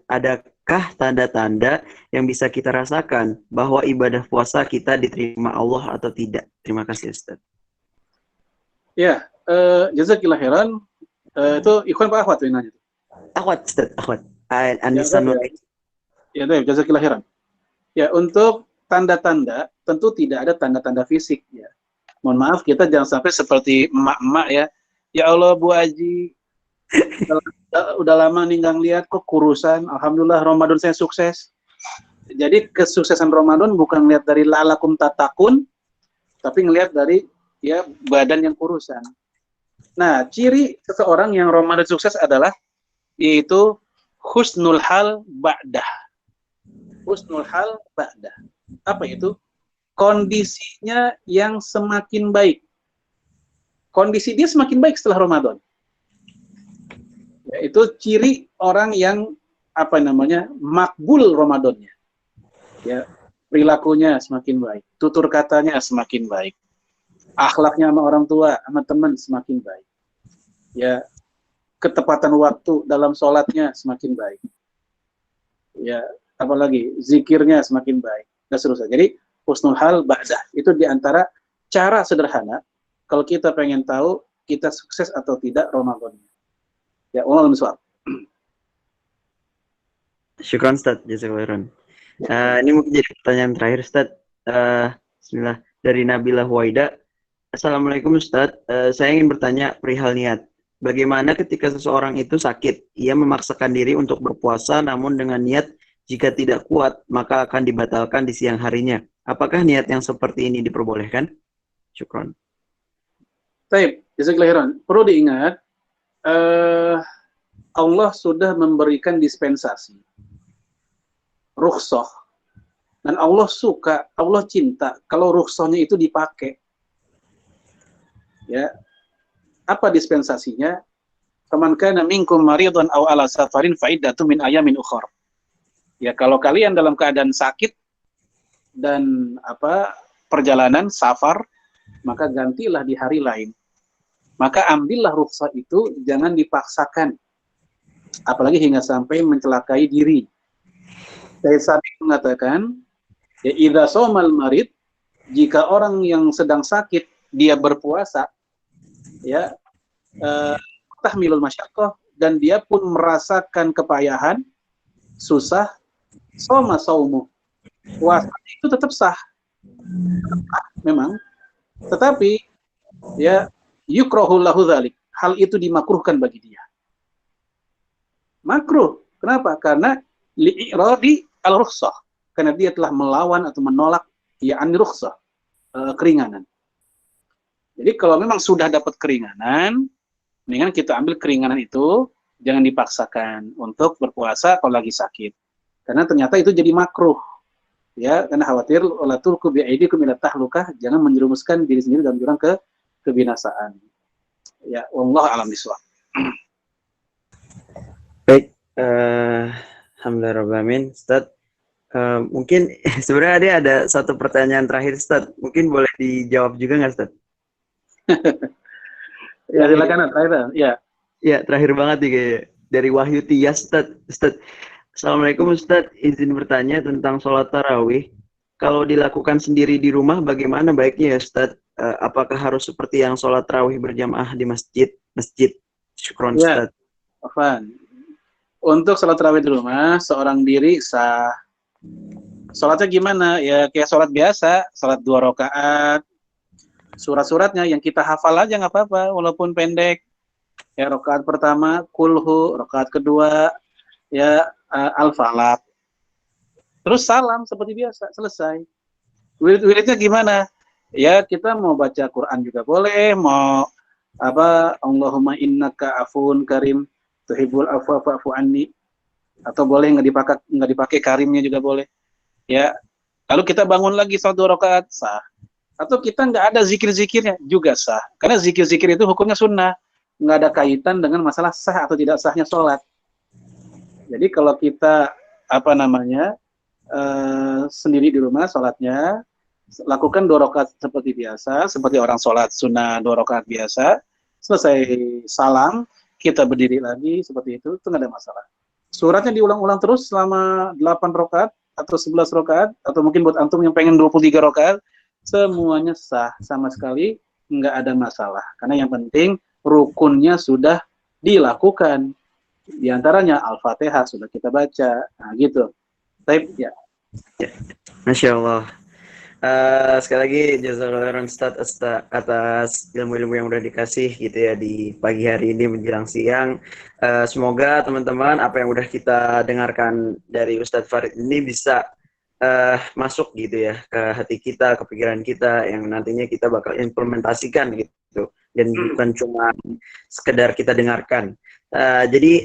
adakah tanda-tanda yang bisa kita rasakan bahwa ibadah puasa kita diterima Allah atau tidak? Terima kasih Ustaz. Ya, jazakillah khairan. Itu Ikhwan Pak Ahwat yang nanya. Ahwat Ustaz, Ahwat. Anissa Nuri. Ya, jazakillah khairan. Ya, untuk tanda-tanda tentu tidak ada tanda-tanda fisik ya. Mohon maaf, kita jangan sampai seperti emak-emak ya. Ya Allah Bu Aji, udah lama nih nggak lihat kok kurusan. Alhamdulillah Ramadan saya sukses. Jadi kesuksesan Ramadan bukan ngelihat dari lalakum tatakun, tapi ngelihat dari ya badan yang kurusan. Nah, ciri seseorang yang Ramadan sukses adalah yaitu husnul hal ba'dah. Husnul hal ba'dah. Apa itu? Kondisinya yang semakin baik. Kondisi dia semakin baik setelah Ramadan. Ya, itu ciri orang yang makbul Ramadannya. Ya, perilakunya semakin baik, tutur katanya semakin baik, akhlaknya sama orang tua, sama teman semakin baik. Ya, ketepatan waktu dalam sholatnya semakin baik. Ya, apalagi zikirnya semakin baik dan seterusnya. Jadi husnul hal ba'dah itu diantara cara sederhana kalau kita pengen tahu kita sukses atau tidak Ramadannya. Ya, Allah miswab. Syukran Ustaz, jazakallahu. Ini mungkin jadi pertanyaan terakhir Ustaz. Bismillah, dari Nabila Huwaida. Assalamualaikum Ustaz, saya ingin bertanya perihal niat. Bagaimana ketika seseorang itu sakit, ia memaksakan diri untuk berpuasa namun dengan niat jika tidak kuat maka akan dibatalkan di siang harinya. Apakah niat yang seperti ini diperbolehkan? Syukran. Baik, jazakallahu khairan. Perlu diingat, Allah sudah memberikan dispensasi, rukhsah, dan Allah suka, Allah cinta kalau rukhsahnya itu dipakai. Ya, apa dispensasinya? Faman kana minkum maridhan aw ala safarin fa iddatun min ayamin ukhra. Ya, kalau kalian dalam keadaan sakit dan perjalanan safar, maka gantilah di hari lain. maka ambillah rukhsah itu, jangan dipaksakan, apalagi hingga sampai mencelakai diri. Sayyid Sabiq mengatakan, ya idza somal marid, jika orang yang sedang sakit dia berpuasa, ya tahmilul masyaqqah, dan dia pun merasakan kepayahan, susah, soma saumu, puasa itu tetap sah memang, tetapi ya yukrahul lahu dzalik, hal itu dimakruhkan bagi dia. Makruh. Kenapa? Karena li'iradi al-rukhsah, karena dia telah melawan atau menolak ya'ani rukhsah, keringanan. Jadi kalau memang sudah dapat keringanan, mendingan kita ambil keringanan itu, jangan dipaksakan untuk berpuasa kalau lagi sakit. Karena ternyata itu jadi makruh. Ya, karena khawatir la tulqu bi aydikum ila tahlukah, jangan menjerumuskan diri sendiri dalam jurang kebinasaan. Ya, wallahu a'lam bishawab. Baik, alhamdulillah rabbil alamin. Ustaz, mungkin sebenarnya ada satu pertanyaan terakhir, Ustaz. Mungkin boleh dijawab juga nggak, Ustaz? Ya, silakan, terakhir. Ya. Ya, terakhir banget nih kayaknya. Dari Wahyu Tias, Ustaz. Assalamualaikum Ustaz, izin bertanya tentang sholat tarawih. Kalau dilakukan sendiri di rumah, bagaimana baiknya ya Ustaz? Apakah harus seperti yang sholat tarawih berjamaah di masjid? Syukron Ya, Ustaz. Afan. Untuk sholat tarawih di rumah, seorang diri sah. Sholatnya gimana? Ya kayak sholat biasa, sholat 2 rakaat. Surat-suratnya yang kita hafal aja nggak apa-apa, walaupun pendek. Ya, rakaat pertama kulhu, rakaat kedua ya al-falaq. Terus salam seperti biasa, selesai. Wirid-wiridnya gimana? Ya kita mau baca Quran juga boleh, mau apa Allahumma innaka afun karim tuhibbul afwa fa'fu anni, atau boleh nggak dipakai karimnya juga boleh. Ya. Lalu kita bangun lagi salat 2 rakaat, sah. Atau kita nggak ada zikir-zikirnya juga sah. Karena zikir-zikir itu hukumnya sunnah, nggak ada kaitan dengan masalah sah atau tidak sahnya sholat. Jadi kalau kita sendiri di rumah sholatnya, lakukan 2 rakaat seperti biasa, seperti orang sholat sunnah 2 rakaat biasa. Selesai salam, kita berdiri lagi seperti itu nggak ada masalah. Suratnya diulang-ulang terus selama 8 rakaat atau 11 rakaat, atau mungkin buat antum yang pengen 23 rakaat, semuanya sah, sama sekali nggak ada masalah. Karena yang penting rukunnya sudah dilakukan. Di antaranya Al-Fatihah sudah kita baca. Nah, gitu. Baik, ya. Masya Allah. Sekali lagi jazakallahu khairan Ustaz atas ilmu-ilmu yang udah dikasih gitu ya di pagi hari ini menjelang siang. Semoga teman-teman apa yang udah kita dengarkan dari Ustadz Farid ini bisa masuk gitu ya ke hati kita, ke pikiran kita, yang nantinya kita bakal implementasikan gitu, dan bukan cuma sekedar kita dengarkan. Jadi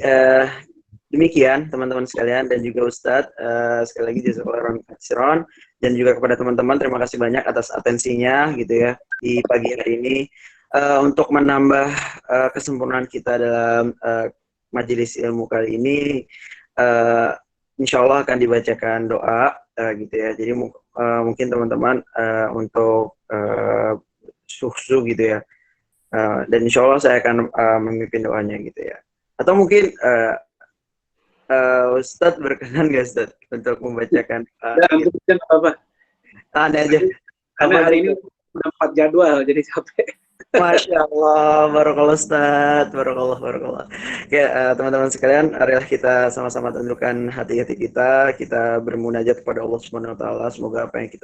demikian teman-teman sekalian dan juga Ustadz, sekali lagi jazakallahu khairan, dan juga kepada teman-teman terima kasih banyak atas atensinya gitu ya di pagi hari ini. Untuk menambah kesempurnaan kita dalam majelis ilmu kali ini, insya Allah akan dibacakan doa gitu ya. Jadi mungkin teman-teman untuk suhu gitu ya, dan insya Allah saya akan memimpin doanya gitu ya. Atau mungkin Ustadz berkenan nggak Ustadz untuk membacakan? Ya, apa-apa. Tanya aja. Karena hari ini udah 4 jadwal, jadi capek. Masya Allah, barakallah Ustadz, barakallah. Oke, teman-teman sekalian, marilah kita sama-sama tundukkan hati-hati kita bermunajat kepada Allah Subhanahu wa taala. Semoga apa yang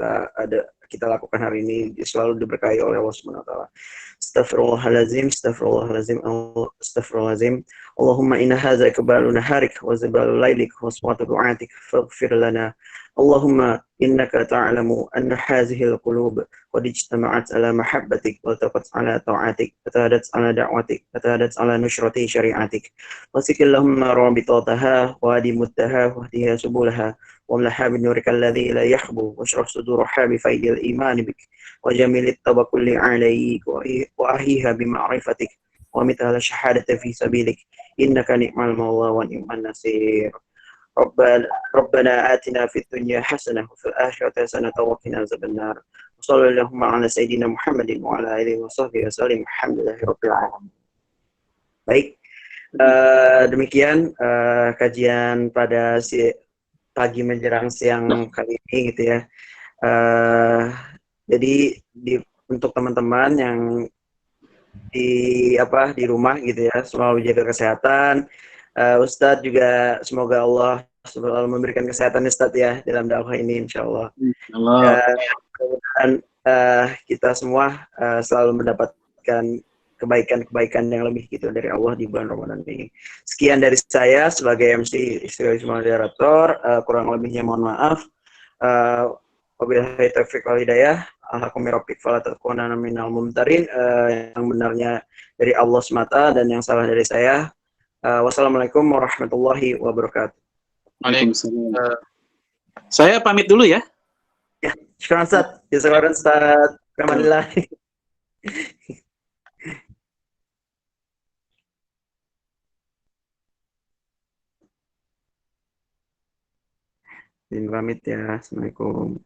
kita lakukan hari ini selalu diberkahi oleh Allah Subhanahu wa taala. Astaghfirullahalazim. Allahumma inna hadza iqbalu naharik wa zibalu lailik wa aswatu du'atik faghfir lana. Allahumma innaka ta'lamu anna hadhihi al-qulub qad ijtama'at ala mahabbatik wa taqat ala ta'atik wa tahadat ala da'watik wa tahadat ala nushrati syari'atik. Wasikillahumma rabitataha wa adimuttaha wa hdiha subulaha wa amlaha bin nurika alladhi la yahbu wa shrah suduraha bi faydil iman bik wa jamilit tabakulli alayk wa ahiha bi ma'rifatik wa mithala shahadati fi sabilik innaka ni'mal mawla wa ni'man nasir. ربنا آتنا في الدنيا حسنة وفي الآخرة حسنة وقنا عذاب النار Sallallahu ala sayyidina Muhammadin wa ala alihi wa sahbihi wasallam. Alhamdulillahirabbil alamin. Baik, demikian kajian pada pagi menjelang siang kali ini gitu ya. Jadi untuk teman-teman yang di rumah gitu ya, selalu jaga kesehatan. Ustadz juga semoga Allah selalu memberikan kesehatan Ustadz ya dalam dakwah ini insya Allah. Allah. Dan kita semua selalu mendapatkan kebaikan-kebaikan yang lebih gitu dari Allah di bulan Ramadan ini. Sekian dari saya sebagai MC istri moderator, kurang lebihnya mohon maaf. Wabillahi taufiq wal hidayah. Alhamdulillah falatakuna minal mumtarin. Yang benarnya dari Allah semata dan yang salah dari saya. Wassalamualaikum warahmatullahi wabarakatuh. Waalaikumsalam. Saya pamit dulu ya. Ya, syukran Ustaz. Jazakallahu khairan Ustaz. Alhamdulillah. Izin pamit ya. Assalamualaikum.